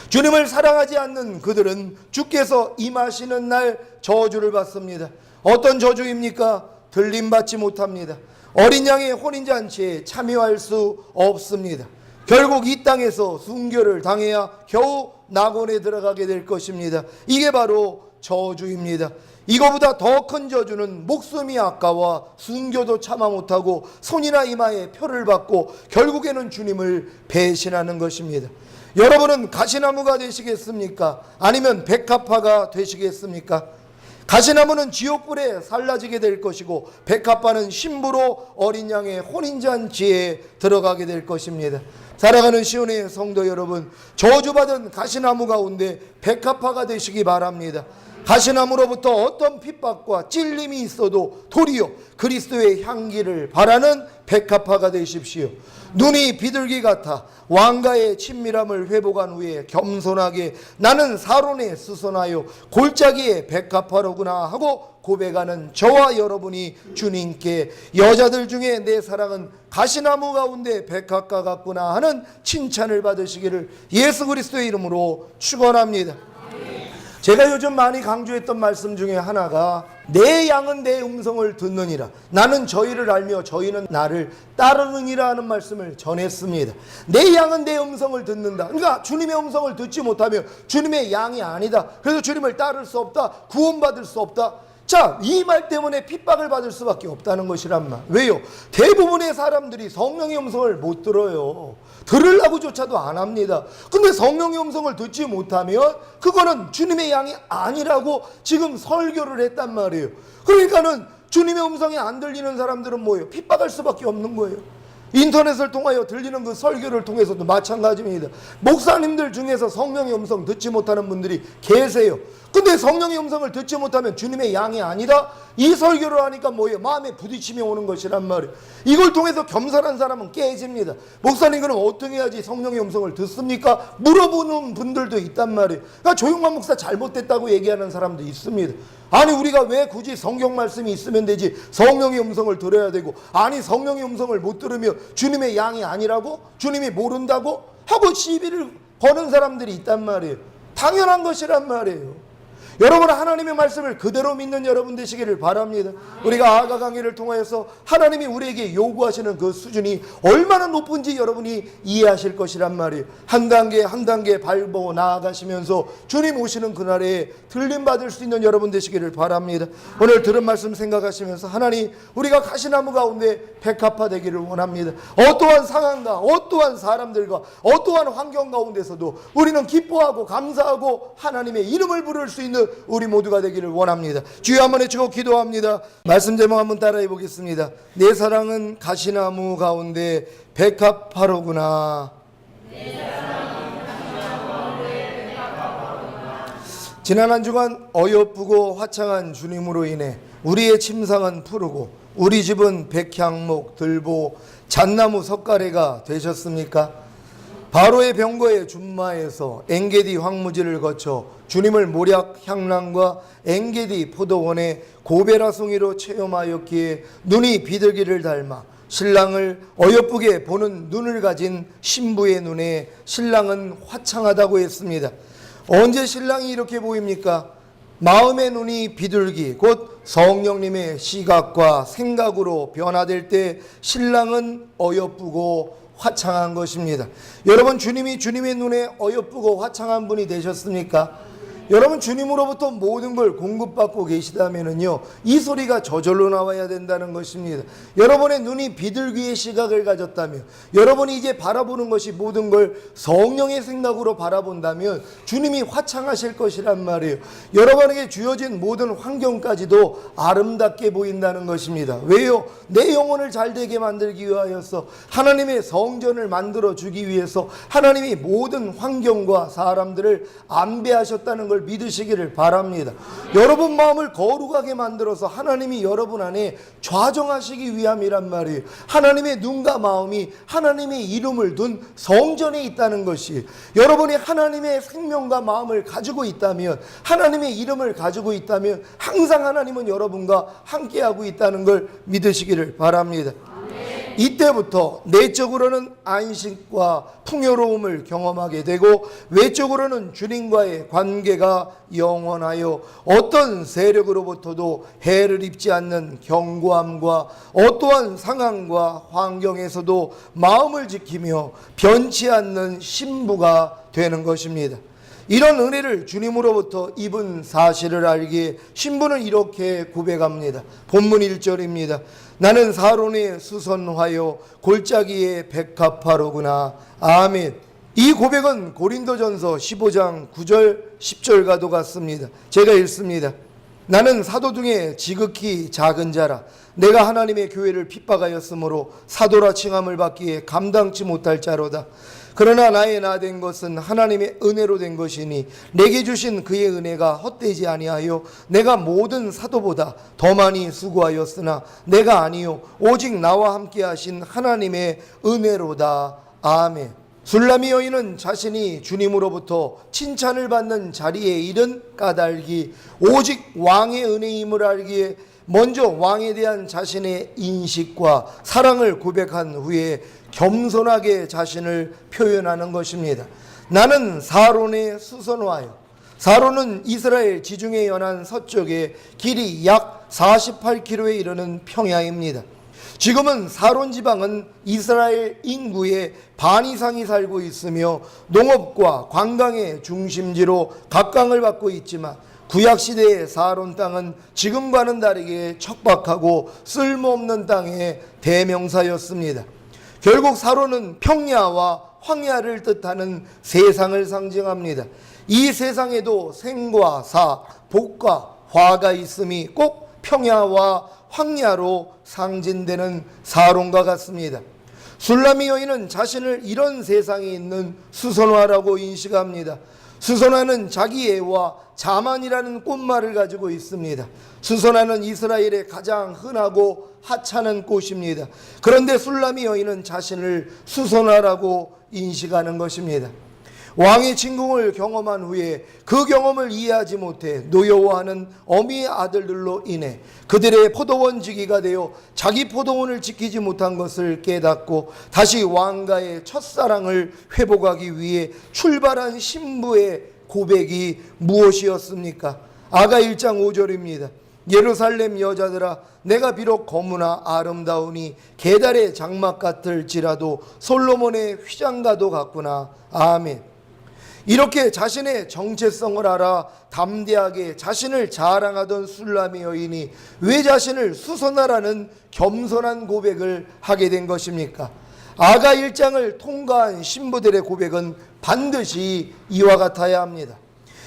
주님을 사랑하지 않는 그들은 주께서 임하시는 날 저주를 받습니다. 어떤 저주입니까? 들림받지 못합니다. 어린 양의 혼인잔치에 참여할 수 없습니다. 결국 이 땅에서 순교를 당해야 겨우 낙원에 들어가게 될 것입니다. 이게 바로 저주입니다. 이거보다 더 큰 저주는 목숨이 아까워 순교도 참아 못하고 손이나 이마에 표를 받고 결국에는 주님을 배신하는 것입니다. 여러분은 가시나무가 되시겠습니까? 아니면 백합화가 되시겠습니까? 가시나무는 지옥불에 살라지게 될 것이고 백합화는 신부로 어린 양의 혼인잔치에 들어가게 될 것입니다. 사랑하는 시온의 성도 여러분, 저주받은 가시나무 가운데 백합화가 되시기 바랍니다. 가시나무로부터 어떤 핍박과 찔림이 있어도 도리어 그리스도의 향기를 바라는 백합화가 되십시오. 눈이 비둘기 같아 왕가의 친밀함을 회복한 후에 겸손하게 나는 사론에 수선하여 골짜기의 백합화로구나 하고 고백하는 저와 여러분이 주님께 여자들 중에 내 사랑은 가시나무 가운데 백합화 같구나 하는 칭찬을 받으시기를 예수 그리스도의 이름으로 축원합니다. 제가 요즘 많이 강조했던 말씀 중에 하나가 내 양은 내 음성을 듣느니라. 나는 저희를 알며 저희는 나를 따르느니라 하는 말씀을 전했습니다. 내 양은 내 음성을 듣는다. 그러니까 주님의 음성을 듣지 못하면 주님의 양이 아니다. 그래서 주님을 따를 수 없다. 구원받을 수 없다. 자, 이 말 때문에 핍박을 받을 수밖에 없다는 것이란 말. 왜요? 대부분의 사람들이 성령의 음성을 못 들어요. 들으려고조차도 안 합니다. 근데 성령의 음성을 듣지 못하면 그거는 주님의 양이 아니라고 지금 설교를 했단 말이에요. 그러니까는 주님의 음성이 안 들리는 사람들은 뭐예요? 핍박할 수밖에 없는 거예요. 인터넷을 통하여 들리는 그 설교를 통해서도 마찬가지입니다. 목사님들 중에서 성령의 음성 듣지 못하는 분들이 계세요. 근데 성령의 음성을 듣지 못하면 주님의 양이 아니다? 이 설교를 하니까 뭐예요? 마음에 부딪힘이 오는 것이란 말이에요. 이걸 통해서 겸손한 사람은 깨집니다. 목사님 그럼 어떻게 해야지 성령의 음성을 듣습니까? 물어보는 분들도 있단 말이에요. 그러니까 조용만 목사 잘못됐다고 얘기하는 사람도 있습니다. 아니 우리가 왜 굳이 성경 말씀이 있으면 되지 성령의 음성을 들어야 되고, 아니 성령의 음성을 못 들으면 주님의 양이 아니라고? 주님이 모른다고? 하고 시비를 거는 사람들이 있단 말이에요. 당연한 것이란 말이에요. 여러분 하나님의 말씀을 그대로 믿는 여러분 되시기를 바랍니다. 우리가 아가 강의를 통하여서 하나님이 우리에게 요구하시는 그 수준이 얼마나 높은지 여러분이 이해하실 것이란 말이에요. 한 단계 한 단계 밟아 나아가시면서 주님 오시는 그날에 들림받을 수 있는 여러분 되시기를 바랍니다. 오늘 들은 말씀 생각하시면서 하나님 우리가 가시나무 가운데 백합화 되기를 원합니다. 어떠한 상황과 어떠한 사람들과 어떠한 환경 가운데서도 우리는 기뻐하고 감사하고 하나님의 이름을 부를 수 있는 우리 모두가 되기를 원합니다. 주여 한번 외치고 기도합니다. 말씀 제목 한번 따라해 보겠습니다. 내 사랑은 가시나무 가운데 백합화로구나. 지난 한 주간 어여쁘고 화창한 주님으로 인해 우리의 침상은 푸르고 우리 집은 백향목, 들보, 잣나무 석가래가 되셨습니까? 바로의 병거의 준마에서 엥게디 황무지를 거쳐 주님을 모략 향랑과 엥게디 포도원의 고베라송이로 체험하였기에 눈이 비둘기를 닮아 신랑을 어여쁘게 보는 눈을 가진 신부의 눈에 신랑은 화창하다고 했습니다. 언제 신랑이 이렇게 보입니까? 마음의 눈이 비둘기 곧 성령님의 시각과 생각으로 변화될 때 신랑은 어여쁘고 화창한 것입니다. 여러분 주님이 주님의 눈에 어여쁘고 화창한 분이 되셨습니까? 여러분 주님으로부터 모든 걸 공급받고 계시다면요 이 소리가 저절로 나와야 된다는 것입니다. 여러분의 눈이 비둘기의 시각을 가졌다면, 여러분이 이제 바라보는 것이 모든 걸 성령의 생각으로 바라본다면 주님이 화창하실 것이란 말이에요. 여러분에게 주어진 모든 환경까지도 아름답게 보인다는 것입니다. 왜요? 내 영혼을 잘되게 만들기 위하여서 하나님의 성전을 만들어 주기 위해서 하나님이 모든 환경과 사람들을 안배하셨다는 걸 믿으시기를 바랍니다. 여러분 마음을 거룩하게 만들어서 하나님이 여러분 안에 좌정하시기 위함이란 말이에요. 하나님의 눈과 마음이 하나님의 이름을 둔 성전에 있다는 것이, 여러분이 하나님의 생명과 마음을 가지고 있다면, 하나님의 이름을 가지고 있다면 항상 하나님은 여러분과 함께하고 있다는 걸 믿으시기를 바랍니다. 이때부터 내적으로는 안식과 풍요로움을 경험하게 되고 외적으로는 주님과의 관계가 영원하여 어떤 세력으로부터도 해를 입지 않는 견고함과 어떠한 상황과 환경에서도 마음을 지키며 변치 않는 신부가 되는 것입니다. 이런 은혜를 주님으로부터 입은 사실을 알기에 신부는 이렇게 고백합니다. 본문 1절입니다. 나는 사론의 수선화요 골짜기의 백합화로구나. 아멘. 이 고백은 고린도전서 15장 9절 10절과도 같습니다. 제가 읽습니다. 나는 사도 중에 지극히 작은 자라. 내가 하나님의 교회를 핍박하였으므로 사도라 칭함을 받기에 감당치 못할 자로다. 그러나 나의 나 된 것은 하나님의 은혜로 된 것이니 내게 주신 그의 은혜가 헛되지 아니하여 내가 모든 사도보다 더 많이 수고하였으나 내가 아니요 오직 나와 함께 하신 하나님의 은혜로다. 아멘. 술라미 여인은 자신이 주님으로부터 칭찬을 받는 자리에 이른 까닭이 오직 왕의 은혜임을 알기에 먼저 왕에 대한 자신의 인식과 사랑을 고백한 후에 겸손하게 자신을 표현하는 것입니다. 나는 사론의 수선화요. 사론은 이스라엘 지중해 연안 서쪽에 길이 약 48km에 이르는 평야입니다. 지금은 사론 지방은 이스라엘 인구의 반 이상이 살고 있으며 농업과 관광의 중심지로 각광을 받고 있지만 구약시대의 사론 땅은 지금과는 다르게 척박하고 쓸모없는 땅의 대명사였습니다. 결국 사론은 평야와 황야를 뜻하는 세상을 상징합니다. 이 세상에도 생과 사, 복과 화가 있음이 꼭 평야와 황야로 상징되는 사론과 같습니다. 술라미 여인은 자신을 이런 세상에 있는 수선화라고 인식합니다. 수선화는 자기 애와 자만이라는 꽃말을 가지고 있습니다. 수선화는 이스라엘의 가장 흔하고 하찮은 꽃입니다. 그런데 술라미 여인은 자신을 수선화라고 인식하는 것입니다. 왕의 진궁을 경험한 후에 그 경험을 이해하지 못해 노여워하는 어미의 아들들로 인해 그들의 포도원지기가 되어 자기 포도원을 지키지 못한 것을 깨닫고 다시 왕가의 첫사랑을 회복하기 위해 출발한 신부의 고백이 무엇이었습니까? 아가 1장 5절입니다. 예루살렘 여자들아, 내가 비록 거무나 아름다우니 계달의 장막 같을지라도 솔로몬의 휘장과도 같구나. 아멘. 이렇게 자신의 정체성을 알아 담대하게 자신을 자랑하던 술라미 여인이 왜 자신을 수선화라는 겸손한 고백을 하게 된 것입니까? 아가 1장을 통과한 신부들의 고백은 반드시 이와 같아야 합니다.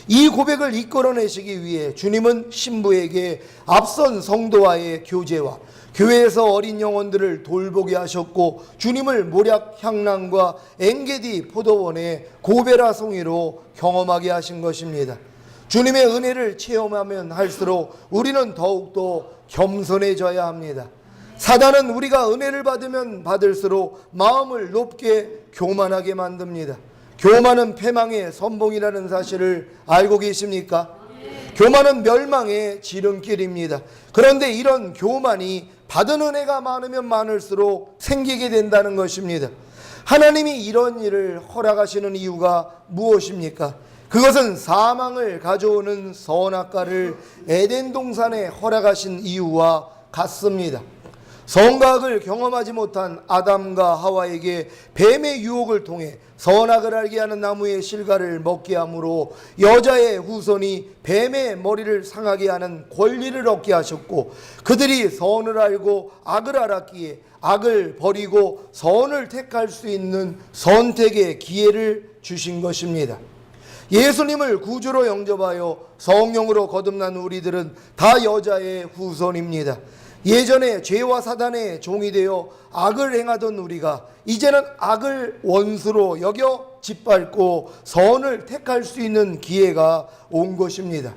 이 고백을 이끌어내시기 위해 주님은 신부에게 앞선 성도와의 교제와 교회에서 어린 영혼들을 돌보게 하셨고, 주님을 모략 향랑과 엥게디 포도원의 고베라 송이로 경험하게 하신 것입니다. 주님의 은혜를 체험하면 할수록 우리는 더욱더 겸손해져야 합니다. 사단은 우리가 은혜를 받으면 받을수록 마음을 높게 교만하게 만듭니다. 교만은 패망의 선봉이라는 사실을 알고 계십니까? 교만은 멸망의 지름길입니다. 그런데 이런 교만이 받은 은혜가 많으면 많을수록 생기게 된다는 것입니다. 하나님이 이런 일을 허락하시는 이유가 무엇입니까? 그것은 사망을 가져오는 선악과를 에덴 동산에 허락하신 이유와 같습니다. 선악을 경험하지 못한 아담과 하와에게 뱀의 유혹을 통해 선악을 알게 하는 나무의 실과를 먹게 함으로 여자의 후손이 뱀의 머리를 상하게 하는 권리를 얻게 하셨고, 그들이 선을 알고 악을 알았기에 악을 버리고 선을 택할 수 있는 선택의 기회를 주신 것입니다. 예수님을 구주로 영접하여 성령으로 거듭난 우리들은 다 여자의 후손입니다. 예전에 죄와 사단의 종이 되어 악을 행하던 우리가 이제는 악을 원수로 여겨 짓밟고 선을 택할 수 있는 기회가 온 것입니다.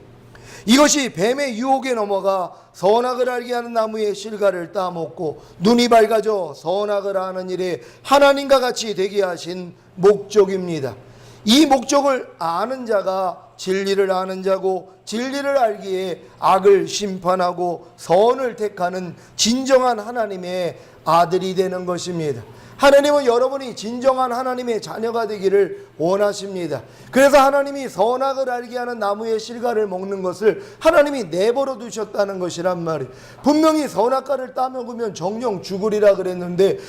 이것이 뱀의 유혹에 넘어가 선악을 알게 하는 나무의 실과를 따먹고 눈이 밝아져 선악을 아는 일에 하나님과 같이 되게 하신 목적입니다. 이 목적을 아는 자가 진리를 아는 자고, 진리를 알기에 악을 심판하고 선을 택하는 진정한 하나님의 아들이 되는 것입니다. 하나님은 여러분이 진정한 하나님의 자녀가 되기를 원하십니다. 그래서 하나님이 선악을 알게 하는 나무의 실과를 먹는 것을 하나님이 내버려 두셨다는 것이란 말이에요. 분명히 선악과를 따먹으면 정령 죽으리라 그랬는데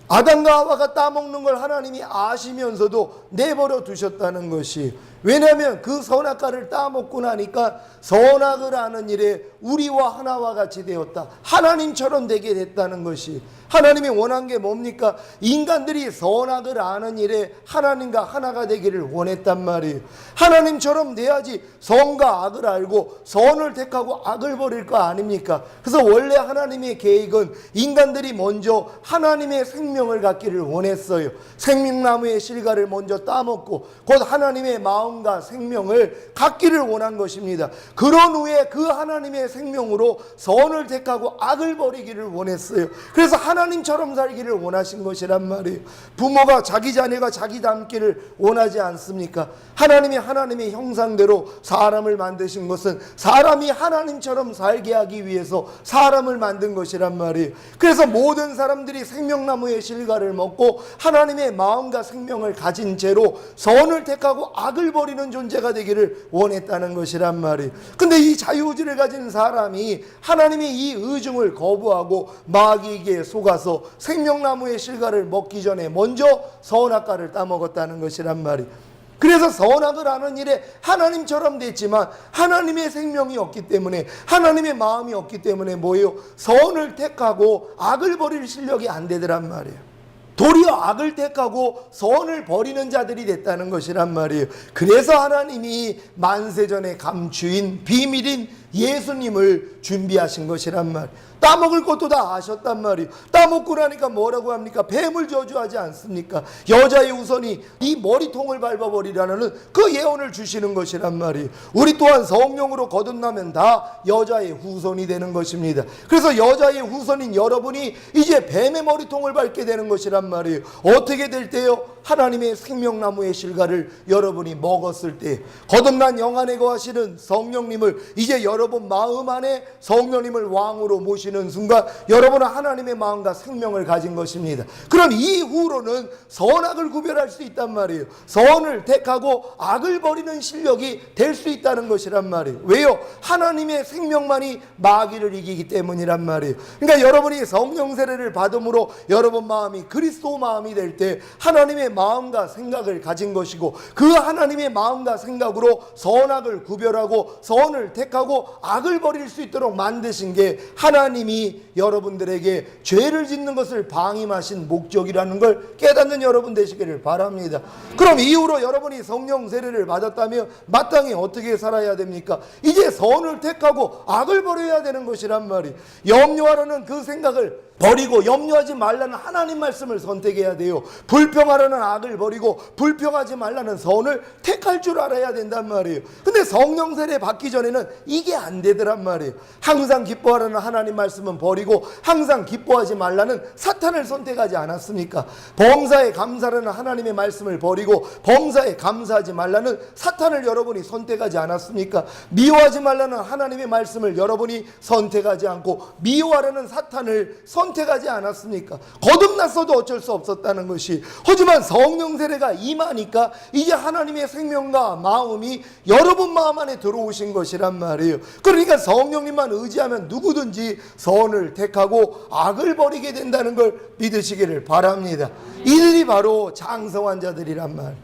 아담과 하와가 따먹는 걸 하나님이 아시면서도 내버려 두셨다는 것이, 왜냐하면 그 선악과를 따먹고 나니까 선악을 아는 일에 우리와 하나와 같이 되었다, 하나님처럼 되게 됐다는 것이, 하나님이 원한 게 뭡니까? 인간들이 선악을 아는 일에 하나님과 하나가 되기를 원했단 말이에요. 하나님처럼 돼야지 선과 악을 알고 선을 택하고 악을 버릴 거 아닙니까? 그래서 원래 하나님의 계획은 인간들이 먼저 하나님의 생명을 갖기를 원했어요. 생명나무의 실과를 먼저 따먹고 곧 하나님의 마음과 생명을 갖기를 원한 것입니다. 그런 후에 그 하나님의 생명으로 선을 택하고 악을 버리기를 원했어요. 그래서 하나님처럼 살기를 원하신 것이란 말이에요. 부모가 자기 자녀가 자기 닮기를 원하지 않습니까? 하나님이 하나님의 형상대로 사람을 만드신 것은 사람이 하나님처럼 살게 하기 위해서 사람을 만든 것이란 말이에요. 그래서 모든 사람들이 생명나무의 실과를 먹고 하나님의 마음과 생명을 가진 채로 선을 택하고 악을 버리는 존재가 되기를 원했다는 것이란 말이에요. 근데 이 자유의지를 가진 사람이 하나님의 이 의중을 거부하고 마귀에게 속아서 생명나무의 실과를 먹기 전에 먼저 선악과를 따먹었다는 것이란 말이에요. 그래서 선악을 아는 일에 하나님처럼 됐지만 하나님의 생명이 없기 때문에, 하나님의 마음이 없기 때문에 뭐예요? 선을 택하고 악을 버릴 실력이 안 되더란 말이에요. 도리어 악을 택하고 선을 버리는 자들이 됐다는 것이란 말이에요. 그래서 하나님이 만세전에 감추인 비밀인 예수님을 준비하신 것이란 말. 따먹을 것도 다 아셨단 말이에요. 따먹고 나니까 뭐라고 합니까? 뱀을 저주하지 않습니까? 여자의 후손이 이 머리통을 밟아버리라는 그 예언을 주시는 것이란 말이에요. 우리 또한 성령으로 거듭나면 다 여자의 후손이 되는 것입니다. 그래서 여자의 후손인 여러분이 이제 뱀의 머리통을 밟게 되는 것이란 말이에요. 어떻게 될 때요? 하나님의 생명나무의 실과를 여러분이 먹었을 때, 거듭난 영 안에 거하시는 성령님을 이제 여러분 마음 안에 성령님을 왕으로 모시는 순간 여러분은 하나님의 마음과 생명을 가진 것입니다. 그럼 이후로는 선악을 구별할 수 있단 말이에요. 선을 택하고 악을 버리는 실력이 될 수 있다는 것이란 말이에요. 왜요? 하나님의 생명만이 마귀를 이기기 때문이란 말이에요. 그러니까 여러분이 성령 세례를 받음으로 여러분 마음이 그리스도 마음이 될 때 하나님의 마음과 생각을 가진 것이고, 그 하나님의 마음과 생각으로 선악을 구별하고 선을 택하고 악을 버릴 수 있도록 만드신 게 하나님이 여러분들에게 죄를 짓는 것을 방임하신 목적이라는 걸 깨닫는 여러분 되시기를 바랍니다. 그럼 이후로 여러분이 성령 세례를 받았다면 마땅히 어떻게 살아야 됩니까? 이제 선을 택하고 악을 버려야 되는 것이란 말이에요. 염려하라는 그 생각을 버리고 염려하지 말라는 하나님 말씀을 선택해야 돼요. 불평하라는 악을 버리고 불평하지 말라는 선을 택할 줄 알아야 된단 말이에요. 근데 성령 세례 받기 전에는 이게 안 되더란 말이에요. 항상 기뻐하라는 하나님 말씀은 버리고 항상 기뻐하지 말라는 사탄을 선택하지 않았습니까? 범사에 감사라는 하나님의 말씀을 버리고 범사에 감사하지 말라는 사탄을 여러분이 선택하지 않았습니까? 미워하지 말라는 하나님의 말씀을 여러분이 선택하지 않고 미워하라는 사탄을 선택하지 않았습니까? 거듭났어도 어쩔 수 없었다는 것이, 하지만 성령 세례가 임하니까 이제 하나님의 생명과 마음이 여러분 마음 안에 들어오신 것이란 말이에요. 그러니까 성령님만 의지하면 누구든지 선을 택하고 악을 버리게 된다는 걸 믿으시기를 바랍니다. 이들이 바로 장성한 자들이란 말.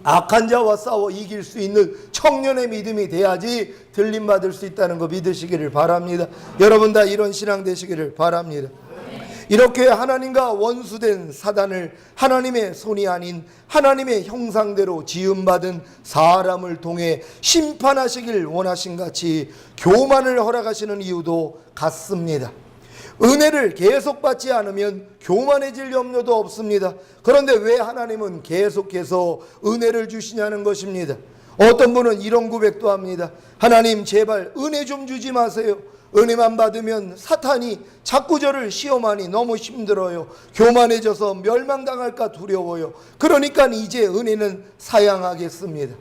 악한 자와 싸워 이길 수 있는 청년의 믿음이 돼야지 들림받을 수 있다는 거 믿으시기를 바랍니다. 여러분 다 이런 신앙 되시기를 바랍니다. 이렇게 하나님과 원수된 사단을 하나님의 손이 아닌 하나님의 형상대로 지음받은 사람을 통해 심판하시길 원하신 같이 교만을 허락하시는 이유도 같습니다. 은혜를 계속 받지 않으면 교만해질 염려도 없습니다. 그런데 왜 하나님은 계속해서 은혜를 주시냐는 것입니다. 어떤 분은 이런 고백도 합니다. 하나님 제발 은혜 좀 주지 마세요. 은혜만 받으면 사탄이 자꾸 저를 시험하니 너무 힘들어요. 교만해져서 멸망당할까 두려워요. 그러니까 이제 은혜는 사양하겠습니다.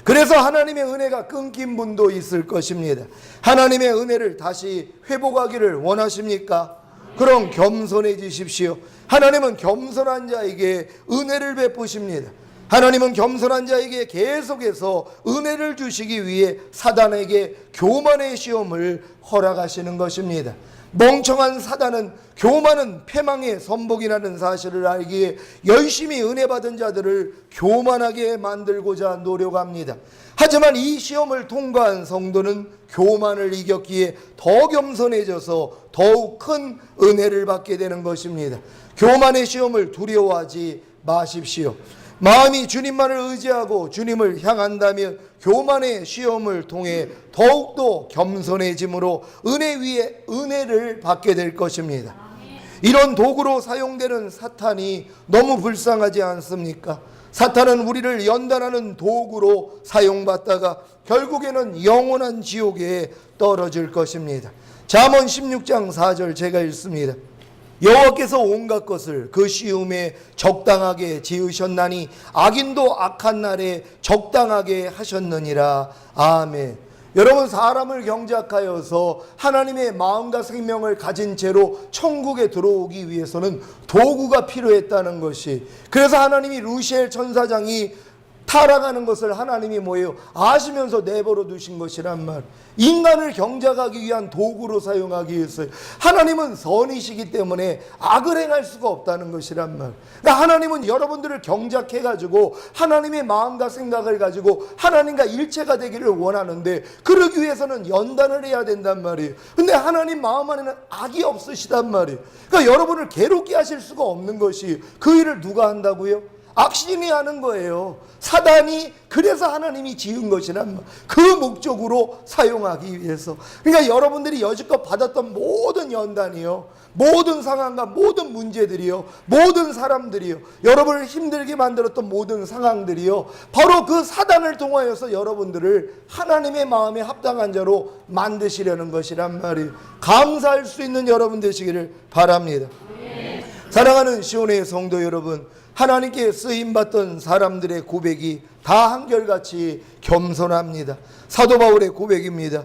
그래서 하나님의 은혜가 끊긴 분도 있을 것입니다. 하나님의 은혜를 다시 회복하기를 원하십니까? 그럼 겸손해지십시오. 하나님은 겸손한 자에게 은혜를 베푸십니다. 하나님은 겸손한 자에게 계속해서 은혜를 주시기 위해 사단에게 교만의 시험을 허락하시는 것입니다. 멍청한 사단은 교만은 패망의 선복이라는 사실을 알기에 열심히 은혜 받은 자들을 교만하게 만들고자 노력합니다. 하지만 이 시험을 통과한 성도는 교만을 이겼기에 더 겸손해져서 더욱 큰 은혜를 받게 되는 것입니다. 교만의 시험을 두려워하지 마십시오. 마음이 주님만을 의지하고 주님을 향한다면 교만의 시험을 통해 더욱더 겸손해짐으로 은혜 위에 은혜를 받게 될 것입니다. 이런 도구로 사용되는 사탄이 너무 불쌍하지 않습니까? 사탄은 우리를 연단하는 도구로 사용받다가 결국에는 영원한 지옥에 떨어질 것입니다. 잠언 16장 4절 제가 읽습니다. 여호와께서 온갖 것을 그 시음에 적당하게 지으셨나니 악인도 악한 날에 적당하게 하셨느니라. 아멘. 여러분, 사람을 경작하여서 하나님의 마음과 생명을 가진 채로 천국에 들어오기 위해서는 도구가 필요했다는 것이, 그래서 하나님이 루시엘 천사장이 타락하는 것을 하나님이 뭐예요? 아시면서 내버려 두신 것이란 말. 인간을 경작하기 위한 도구로 사용하기 위해서. 하나님은 선이시기 때문에 악을 행할 수가 없다는 것이란 말. 그러니까 하나님은 여러분들을 경작해가지고 하나님의 마음과 생각을 가지고 하나님과 일체가 되기를 원하는데, 그러기 위해서는 연단을 해야 된단 말이에요. 근데 하나님 마음 안에는 악이 없으시단 말이에요. 그러니까 여러분을 괴롭게 하실 수가 없는 것이, 그 일을 누가 한다고요? 악신이 하는 거예요. 사단이 그래서 하나님이 지은 것이란 그 목적으로 사용하기 위해서. 그러니까 여러분들이 여지껏 받았던 모든 연단이요, 모든 상황과 모든 문제들이요, 모든 사람들이요, 여러분을 힘들게 만들었던 모든 상황들이요, 바로 그 사단을 통하여서 여러분들을 하나님의 마음에 합당한 자로 만드시려는 것이란 말이에요. 감사할 수 있는 여러분 되시기를 바랍니다. 사랑하는 시온의 성도 여러분, 하나님께 쓰임받던 사람들의 고백이 다 한결같이 겸손합니다. 사도 바울의 고백입니다.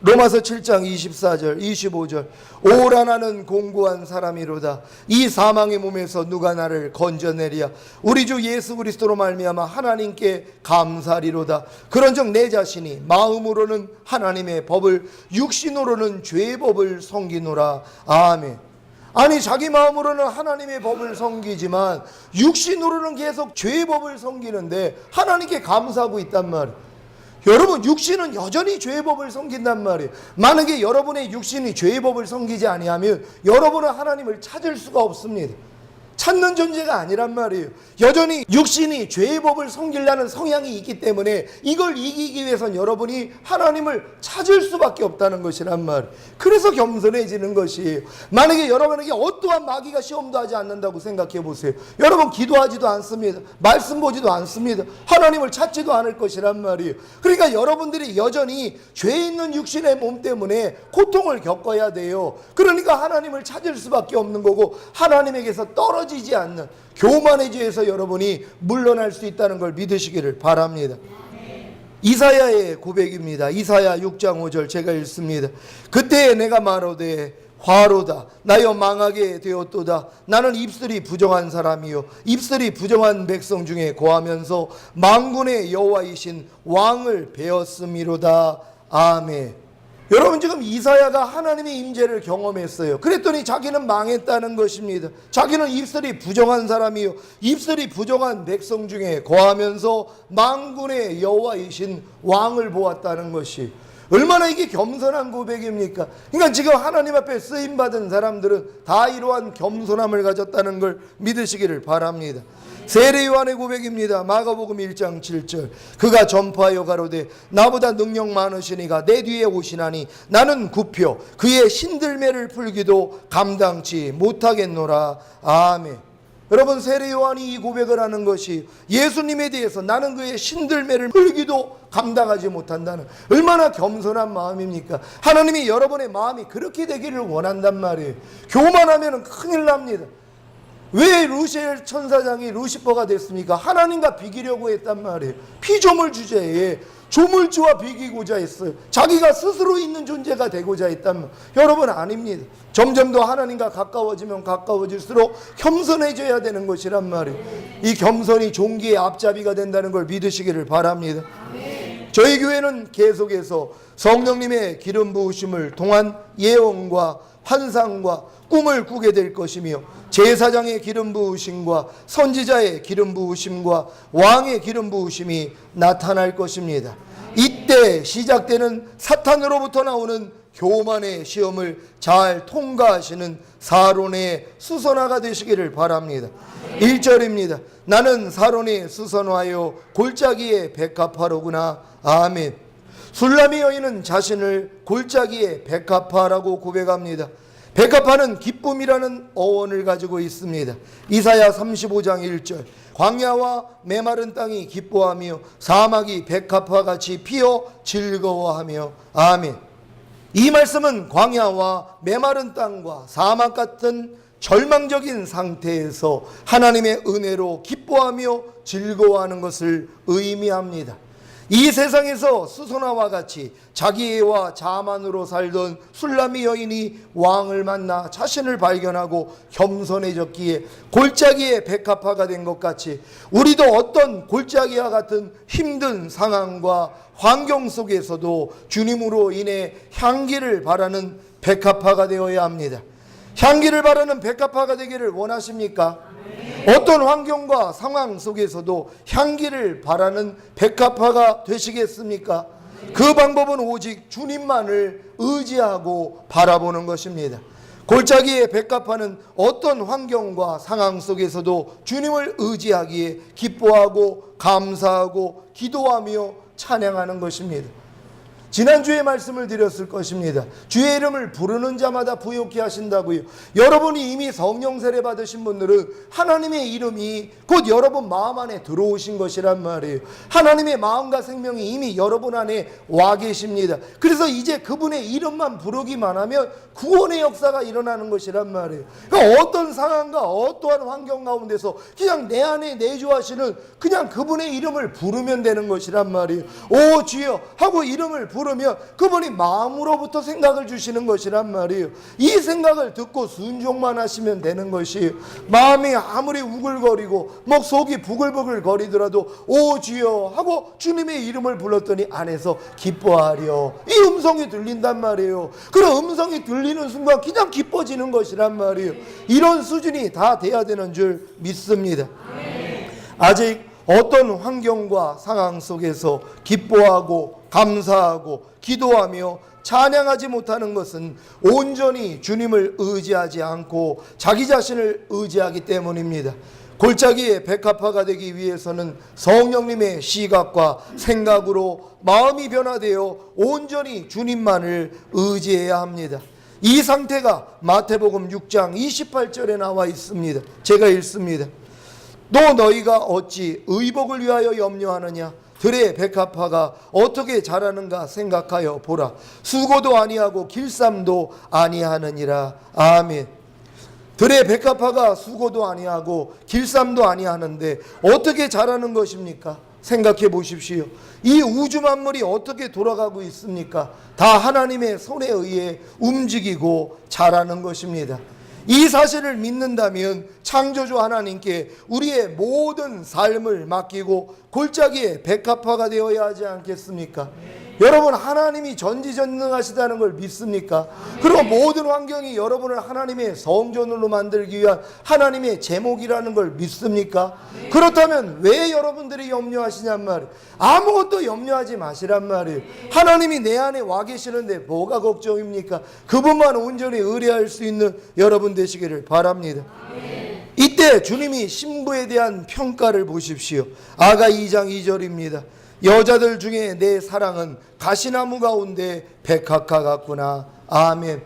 로마서 7장 24절 25절 오라 나는 공고한 사람이로다. 이 사망의 몸에서 누가 나를 건져내리야. 우리 주 예수 그리스도로 말미암아 하나님께 감사리로다. 그런즉 내 자신이 마음으로는 하나님의 법을, 육신으로는 죄의 법을 섬기노라. 아멘. 아니, 자기 마음으로는 하나님의 법을 섬기지만 육신으로는 계속 죄의 법을 섬기는데 하나님께 감사하고 있단 말이에요. 여러분, 육신은 여전히 죄의 법을 섬긴단 말이에요. 만약에 여러분의 육신이 죄의 법을 섬기지 아니하면 여러분은 하나님을 찾을 수가 없습니다. 찾는 존재가 아니란 말이에요. 여전히 육신이 죄의 법을 섬기려는 성향이 있기 때문에 이걸 이기기 위해선 여러분이 하나님을 찾을 수밖에 없다는 것이란 말이에요. 그래서 겸손해지는 것이에요. 만약에 여러분에게 어떠한 마귀가 시험도 하지 않는다고 생각해 보세요. 여러분 기도하지도 않습니다. 말씀 보지도 않습니다. 하나님을 찾지도 않을 것이란 말이에요. 그러니까 여러분들이 여전히 죄 있는 육신의 몸 때문에 고통을 겪어야 돼요. 그러니까 하나님을 찾을 수밖에 없는 거고, 하나님에게서 떨어지지 않는 교만의 죄에서 여러분이 물러날 수 있다는 걸 믿으시기를 바랍니다. 이사야의 고백입니다. 이사야 6장 5절 제가 읽습니다. 그때 내가 말하되 화로다 나여 망하게 되었도다. 나는 입술이 부정한 사람이요 입술이 부정한 백성 중에 거하면서 만군의 여호와이신 왕을 배웠음이로다. 아멘. 여러분, 지금 이사야가 하나님의 임재를 경험했어요. 그랬더니 자기는 망했다는 것입니다. 자기는 입술이 부정한 사람이요 입술이 부정한 백성 중에 거하면서 만군의 여호와이신 왕을 보았다는 것이 얼마나 이게 겸손한 고백입니까? 그러니까 지금 하나님 앞에 쓰임받은 사람들은 다 이러한 겸손함을 가졌다는 걸 믿으시기를 바랍니다. 세례 요한의 고백입니다. 마가복음 1장 7절 그가 전파하여 가로되 나보다 능력 많으시니가 내 뒤에 오시나니 나는 굽혀 그의 신들매를 풀기도 감당치 못하겠노라. 아멘. 여러분, 세례 요한이 이 고백을 하는 것이 예수님에 대해서 나는 그의 신들매를 풀기도 감당하지 못한다는 얼마나 겸손한 마음입니까? 하나님이 여러분의 마음이 그렇게 되기를 원한단 말이에요. 교만하면 큰일 납니다. 왜 루시엘 천사장이 루시퍼가 됐습니까? 하나님과 비기려고 했단 말이에요. 피조물 주제에 조물주와 비기고자 했어요. 자기가 스스로 있는 존재가 되고자 했단 말이에요. 여러분, 아닙니다. 점점 더 하나님과 가까워지면 가까워질수록 겸손해져야 되는 것이란 말이에요. 이 겸손이 종기의 앞잡이가 된다는 걸 믿으시기를 바랍니다. 저희 교회는 계속해서 성령님의 기름 부으심을 통한 예언과 환상과 꿈을 꾸게 될 것이며, 제사장의 기름 부으심과 선지자의 기름 부으심과 왕의 기름 부으심이 나타날 것입니다. 이때 시작되는 사탄으로부터 나오는 교만의 시험을 잘 통과하시는 사론의 수선화가 되시기를 바랍니다. 1절입니다. 나는 사론의 수선화요 골짜기의 백합화로구나. 아멘. 술람이 여인은 자신을 골짜기의 백합화라고 고백합니다. 백합화는 기쁨이라는 어원을 가지고 있습니다. 이사야 35장 1절 광야와 메마른 땅이 기뻐하며 사막이 백합화같이 피어 즐거워하며. 아멘. 이 말씀은 광야와 메마른 땅과 사막 같은 절망적인 상태에서 하나님의 은혜로 기뻐하며 즐거워하는 것을 의미합니다. 이 세상에서 수선화와 같이 자기애와 자만으로 살던 술람이 여인이 왕을 만나 자신을 발견하고 겸손해졌기에 골짜기의 백합화가 된 것 같이 우리도 어떤 골짜기와 같은 힘든 상황과 환경 속에서도 주님으로 인해 향기를 바라는 백합화가 되어야 합니다. 향기를 바라는 백합화가 되기를 원하십니까? 어떤 환경과 상황 속에서도 향기를 바라는 백합화가 되시겠습니까? 그 방법은 오직 주님만을 의지하고 바라보는 것입니다. 골짜기의 백합화는 어떤 환경과 상황 속에서도 주님을 의지하기에 기뻐하고 감사하고 기도하며 찬양하는 것입니다. 지난주에 말씀을 드렸을 것입니다. 주의 이름을 부르는 자마다 부욕케 하신다고요. 여러분이 이미 성령 세례 받으신 분들은 하나님의 이름이 곧 여러분 마음 안에 들어오신 것이란 말이에요. 하나님의 마음과 생명이 이미 여러분 안에 와 계십니다. 그래서 이제 그분의 이름만 부르기만 하면 구원의 역사가 일어나는 것이란 말이에요. 그러니까 어떤 상황과 어떠한 환경 가운데서 그냥 내 안에 내주하시는 그냥 그분의 이름을 부르면 되는 것이란 말이에요. 오 주여 하고 이름을 부르면 그분이 마음으로부터 생각을 주시는 것이란 말이에요. 이 생각을 듣고 순종만 하시면 되는 것이에요. 마음이 아무리 우글거리고 목 속이 부글부글 거리더라도 오 주여 하고 주님의 이름을 불렀더니 안에서 기뻐하려 이 음성이 들린단 말이에요. 그런 음성이 들리는 순간 그냥 기뻐지는 것이란 말이에요. 이런 수준이 다 돼야 되는 줄 믿습니다. 아직 어떤 환경과 상황 속에서 기뻐하고 감사하고 기도하며 찬양하지 못하는 것은 온전히 주님을 의지하지 않고 자기 자신을 의지하기 때문입니다. 골짜기의 백합화가 되기 위해서는 성령님의 시각과 생각으로 마음이 변화되어 온전히 주님만을 의지해야 합니다. 이 상태가 마태복음 6장 28절에 나와 있습니다. 제가 읽습니다. 또 너희가 어찌 의복을 위하여 염려하느냐? 들의 백합화가 어떻게 자라는가 생각하여 보라. 수고도 아니하고 길쌈도 아니하느니라. 아멘. 들의 백합화가 수고도 아니하고 길쌈도 아니하는데 어떻게 자라는 것입니까? 생각해 보십시오. 이 우주 만물이 어떻게 돌아가고 있습니까? 다 하나님의 손에 의해 움직이고 자라는 것입니다. 이 사실을 믿는다면 창조주 하나님께 우리의 모든 삶을 맡기고 골짜기의 백합화가 되어야 하지 않겠습니까? 여러분 하나님이 전지전능하시다는 걸 믿습니까? 그리고 모든 환경이 여러분을 하나님의 성전으로 만들기 위한 하나님의 제목이라는 걸 믿습니까? 그렇다면 왜 여러분들이 염려하시냔 말이에요. 아무것도 염려하지 마시란 말이에요. 하나님이 내 안에 와 계시는데 뭐가 걱정입니까? 그분만 온전히 의뢰할 수 있는 여러분 되시기를 바랍니다. 이때 주님이 신부에 대한 평가를 보십시오. 아가 2장 2절입니다. 여자들 중에 내 사랑은 가시나무 가운데 백합화 같구나. 아멘.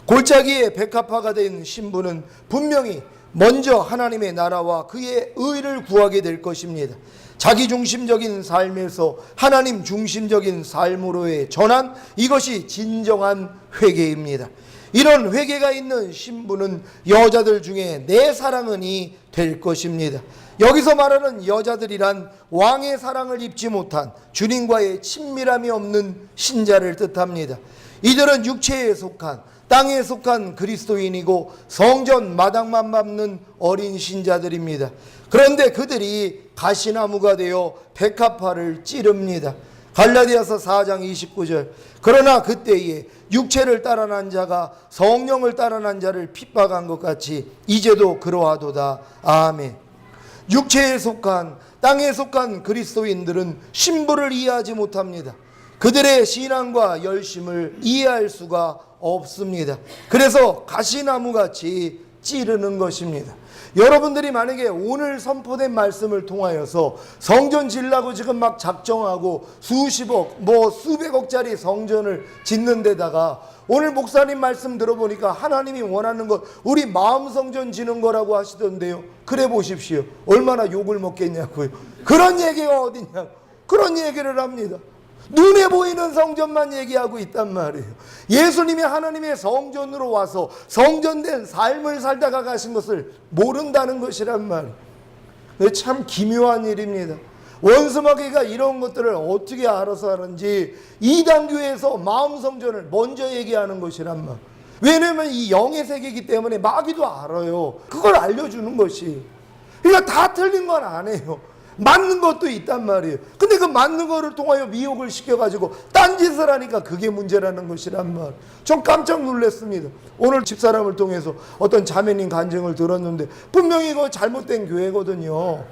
골짜기에 백합화가 된 신부는 분명히 먼저 하나님의 나라와 그의 의를 구하게 될 것입니다. 자기 중심적인 삶에서 하나님 중심적인 삶으로의 전환, 이것이 진정한 회개입니다. 이런 회개가 있는 신부는 여자들 중에 내 사랑은이 될 것입니다. 여기서 말하는 여자들이란 왕의 사랑을 입지 못한 주님과의 친밀함이 없는 신자를 뜻합니다. 이들은 육체에 속한 땅에 속한 그리스도인이고 성전 마당만 밟는 어린 신자들입니다. 그런데 그들이 가시나무가 되어 백합화를 찌릅니다. 갈라디아서 4장 29절. 그러나 그때에 육체를 따라난 자가 성령을 따라난 자를 핍박한 것 같이 이제도 그러하도다. 아멘. 육체에 속한 땅에 속한 그리스도인들은 신부를 이해하지 못합니다. 그들의 신앙과 열심을 이해할 수가 없습니다. 그래서 가시나무같이 찌르는 것입니다. 여러분들이 만약에 오늘 선포된 말씀을 통하여서 성전 지으려고 지금 막 작정하고 수십억 수백억짜리 성전을 짓는 데다가 오늘 목사님 말씀 들어보니까 하나님이 원하는 것 우리 마음 성전 지는 거라고 하시던데요. 그래 보십시오. 얼마나 욕을 먹겠냐고요. 그런 얘기가 어디냐고. 그런 얘기를 합니다. 눈에 보이는 성전만 얘기하고 있단 말이에요. 예수님이 하나님의 성전으로 와서 성전된 삶을 살다가 가신 것을 모른다는 것이란 말이에요. 참 기묘한 일입니다. 원수마귀가 이런 것들을 어떻게 알아서 하는지 이단교에서 마음 성전을 먼저 얘기하는 것이란 말. 왜냐하면 이 영의 세계이기 때문에 마귀도 알아요. 그걸 알려주는 것이. 그러니까 다 틀린 건 아니에요. 맞는 것도 있단 말이에요. 근데 그 맞는 거를 통하여 미혹을 시켜가지고 딴짓을 하니까 그게 문제라는 것이란 말. 전 깜짝 놀랐습니다. 오늘 집사람을 통해서 어떤 자매님 간증을 들었는데 분명히 이거 잘못된 교회거든요.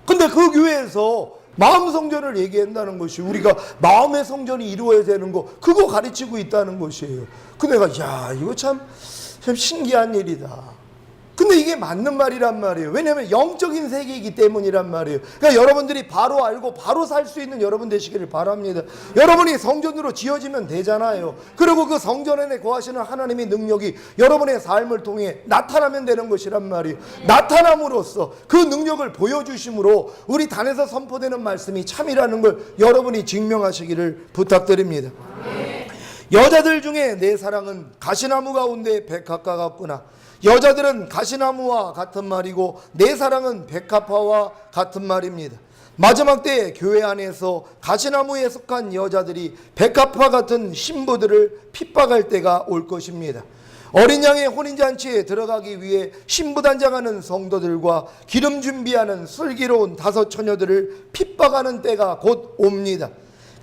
근데 그 교회에서 마음 성전을 얘기한다는 것이 우리가 마음의 성전이 이루어야 되는 거 그거 가르치고 있다는 것이에요. 그 내가 야 이거 참 참 신기한 일이다. 근데 이게 맞는 말이란 말이에요. 왜냐하면 영적인 세계이기 때문이란 말이에요. 그러니까 여러분들이 바로 알고 바로 살 수 있는 여러분 되시기를 바랍니다. 여러분이 성전으로 지어지면 되잖아요. 그리고 그 성전 안에 거하시는 하나님의 능력이 여러분의 삶을 통해 나타나면 되는 것이란 말이에요. 나타남으로써 그 능력을 보여주심으로 우리 단에서 선포되는 말씀이 참이라는 걸 여러분이 증명하시기를 부탁드립니다. 여자들 중에 내 사랑은 가시나무 가운데 백합과 같구나. 여자들은 가시나무와 같은 말이고 내 사랑은 백합화와 같은 말입니다. 마지막 때에 교회 안에서 가시나무에 속한 여자들이 백합화 같은 신부들을 핍박할 때가 올 것입니다. 어린 양의 혼인잔치에 들어가기 위해 신부단장하는 성도들과 기름 준비하는 슬기로운 다섯 처녀들을 핍박하는 때가 곧 옵니다.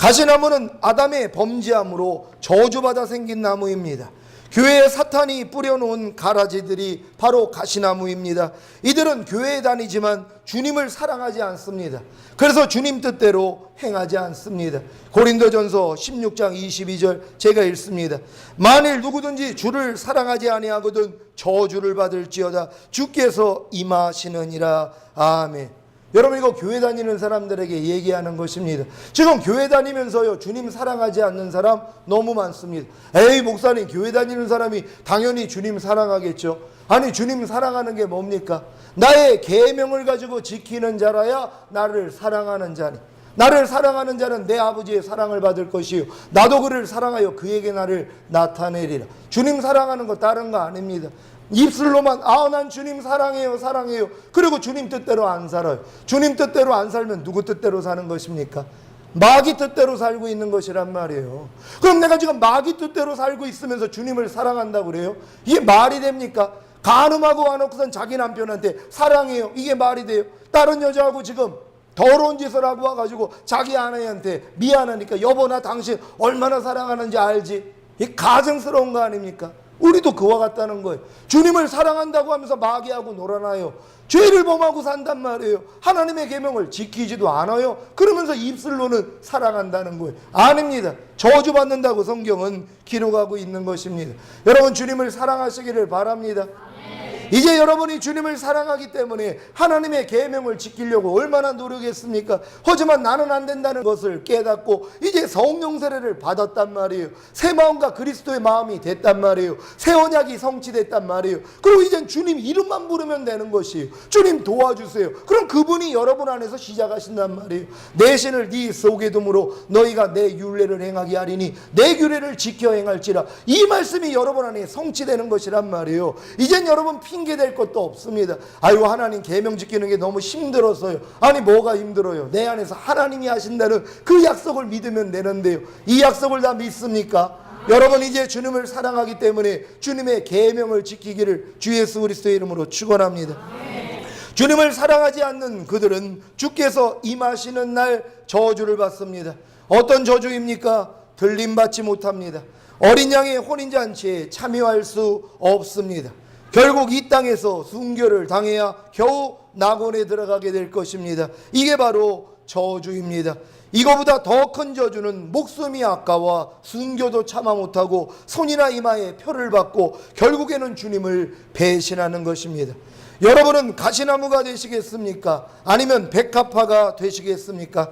가시나무는 아담의 범죄함으로 저주받아 생긴 나무입니다. 교회에 사탄이 뿌려놓은 가라지들이 바로 가시나무입니다. 이들은 교회에 다니지만 주님을 사랑하지 않습니다. 그래서 주님 뜻대로 행하지 않습니다. 고린도전서 16장 22절 제가 읽습니다. 만일 누구든지 주를 사랑하지 아니하거든 저주를 받을지어다. 주께서 임하시느니라. 아멘. 여러분, 이거 교회 다니는 사람들에게 얘기하는 것입니다. 지금 교회 다니면서요, 주님 사랑하지 않는 사람 너무 많습니다. 에이, 목사님, 교회 다니는 사람이 당연히 주님 사랑하겠죠. 아니, 주님 사랑하는 게 뭡니까? 나의 계명을 가지고 지키는 자라야 나를 사랑하는 자니, 나를 사랑하는 자는 내 아버지의 사랑을 받을 것이요 나도 그를 사랑하여 그에게 나를 나타내리라. 주님 사랑하는 거 다른 거 아닙니다. 입술로만 난 주님 사랑해요 사랑해요. 그리고 주님 뜻대로 안 살아요. 주님 뜻대로 안 살면 누구 뜻대로 사는 것입니까? 마귀 뜻대로 살고 있는 것이란 말이에요. 그럼 내가 지금 마귀 뜻대로 살고 있으면서 주님을 사랑한다고 그래요? 이게 말이 됩니까? 간음하고 와놓고선 자기 남편한테 사랑해요, 이게 말이 돼요? 다른 여자하고 지금 더러운 짓을 하고 와가지고 자기 아내한테 미안하니까 여보 나 당신 얼마나 사랑하는지 알지? 이 가증스러운 거 아닙니까? 우리도 그와 같다는 거예요. 주님을 사랑한다고 하면서 마귀하고 놀아나요. 죄를 범하고 산단 말이에요. 하나님의 계명을 지키지도 않아요. 그러면서 입술로는 사랑한다는 거예요. 아닙니다. 저주받는다고 성경은 기록하고 있는 것입니다. 여러분, 주님을 사랑하시기를 바랍니다. 이제 여러분이 주님을 사랑하기 때문에 하나님의 계명을 지키려고 얼마나 노력했습니까? 하지만 나는 안 된다는 것을 깨닫고 이제 성령 세례를 받았단 말이에요. 새 마음과 그리스도의 마음이 됐단 말이에요. 새 언약이 성취됐단 말이에요. 그리고 이젠 주님 이름만 부르면 되는 것이에요. 주님 도와주세요. 그럼 그분이 여러분 안에서 시작하신단 말이에요. 내 신을 네 속에 둠으로 너희가 내 율례를 행하게 하리니 내 규례를 지켜 행할지라. 이 말씀이 여러분 안에 성취되는 것이란 말이에요. 이젠 여러분 핑계될 것도 없습니다. 아유, 하나님 계명 지키는 게 너무 힘들었어요. 아니, 뭐가 힘들어요? 내 안에서 하나님이 하신다는 그 약속을 믿으면 되는데요. 이 약속을 다 믿습니까? 여러분, 이제 주님을 사랑하기 때문에 주님의 계명을 지키기를 주 예수 그리스도의 이름으로 축원합니다. 주님을 사랑하지 않는 그들은 주께서 임하시는 날 저주를 받습니다. 어떤 저주입니까? 들림받지 못합니다. 어린 양의 혼인잔치에 참여할 수 없습니다. 결국 이 땅에서 순교를 당해야 겨우 낙원에 들어가게 될 것입니다. 이게 바로 저주입니다. 이거보다 더 큰 저주는 목숨이 아까워 순교도 참아 못하고 손이나 이마에 표를 받고 결국에는 주님을 배신하는 것입니다. 여러분은 가시나무가 되시겠습니까? 아니면 백합화가 되시겠습니까?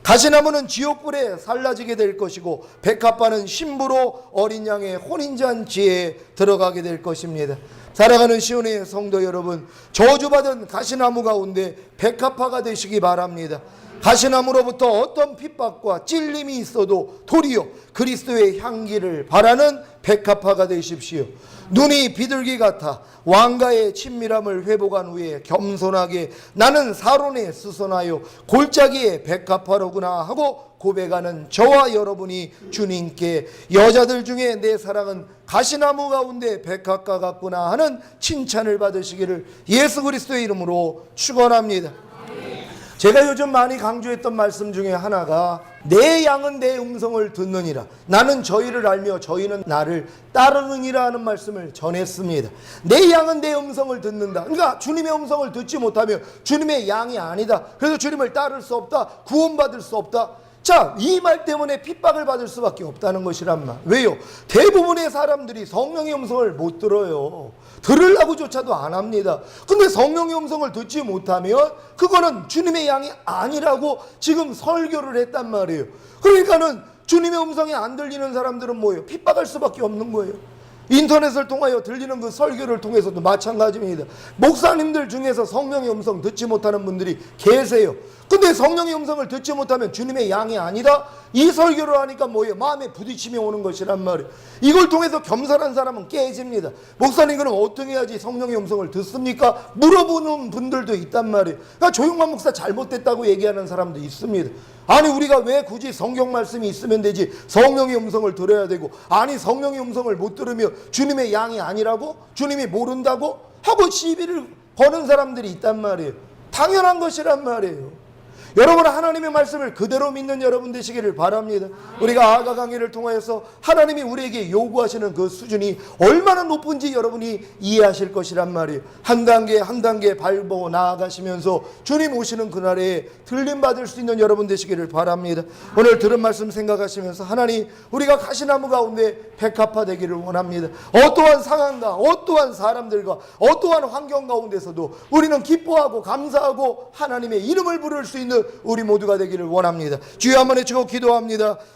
가시나무는 지옥불에 살라지게 될 것이고 백합화는 신부로 어린 양의 혼인잔치에 들어가게 될 것입니다. 사랑하는 시온의 성도 여러분, 저주받은 가시나무 가운데 백합화가 되시기 바랍니다. 가시나무로부터 어떤 핍박과 찔림이 있어도 도리어 그리스도의 향기를 바라는 백합화가 되십시오. 눈이 비둘기 같아 왕가의 친밀함을 회복한 후에 겸손하게 나는 사론에 수선하여 골짜기의 백합화로구나 하고 고백하는 저와 여러분이 주님께 여자들 중에 내 사랑은 가시나무 가운데 백합과 같구나 하는 칭찬을 받으시기를 예수 그리스도의 이름으로 축원합니다. 제가 요즘 많이 강조했던 말씀 중에 하나가 내 양은 내 음성을 듣느니라. 나는 저희를 알며 저희는 나를 따르느니라 하는 말씀을 전했습니다. 내 양은 내 음성을 듣는다. 그러니까 주님의 음성을 듣지 못하면 주님의 양이 아니다. 그래서 주님을 따를 수 없다. 구원받을 수 없다. 자, 이 말 때문에 핍박을 받을 수밖에 없다는 것이란 말. 왜요? 대부분의 사람들이 성령의 음성을 못 들어요. 들으려고조차도 안 합니다. 근데 성령의 음성을 듣지 못하면 그거는 주님의 양이 아니라고 지금 설교를 했단 말이에요. 그러니까는 주님의 음성이 안 들리는 사람들은 뭐예요? 핍박할 수밖에 없는 거예요. 인터넷을 통하여 들리는 그 설교를 통해서도 마찬가지입니다. 목사님들 중에서 성령의 음성 듣지 못하는 분들이 계세요. 근데 성령의 음성을 듣지 못하면 주님의 양이 아니다? 이 설교를 하니까 뭐예요? 마음에 부딪힘이 오는 것이란 말이에요. 이걸 통해서 겸손한 사람은 깨집니다. 목사님 그럼 어떻게 해야지 성령의 음성을 듣습니까? 물어보는 분들도 있단 말이에요. 그러니까 조용만 목사 잘못됐다고 얘기하는 사람도 있습니다. 아니 우리가 왜 굳이 성경 말씀이 있으면 되지 성령의 음성을 들어야 되고, 아니 성령의 음성을 못 들으면 주님의 양이 아니라고? 주님이 모른다고? 하고 시비를 거는 사람들이 있단 말이에요. 당연한 것이란 말이에요. 여러분 하나님의 말씀을 그대로 믿는 여러분 되시기를 바랍니다. 우리가 아가 강의를 통하여서 하나님이 우리에게 요구하시는 그 수준이 얼마나 높은지 여러분이 이해하실 것이란 말이에요. 한 단계 한 단계 밟고 나아가시면서 주님 오시는 그날에 들림받을 수 있는 여러분 되시기를 바랍니다. 오늘 들은 말씀 생각하시면서 하나님 우리가 가시나무 가운데 백합화 되기를 원합니다. 어떠한 상황과 어떠한 사람들과 어떠한 환경 가운데서도 우리는 기뻐하고 감사하고 하나님의 이름을 부를 수 있는 우리 모두가 되기를 원합니다. 주여 한번 외치고 기도합니다.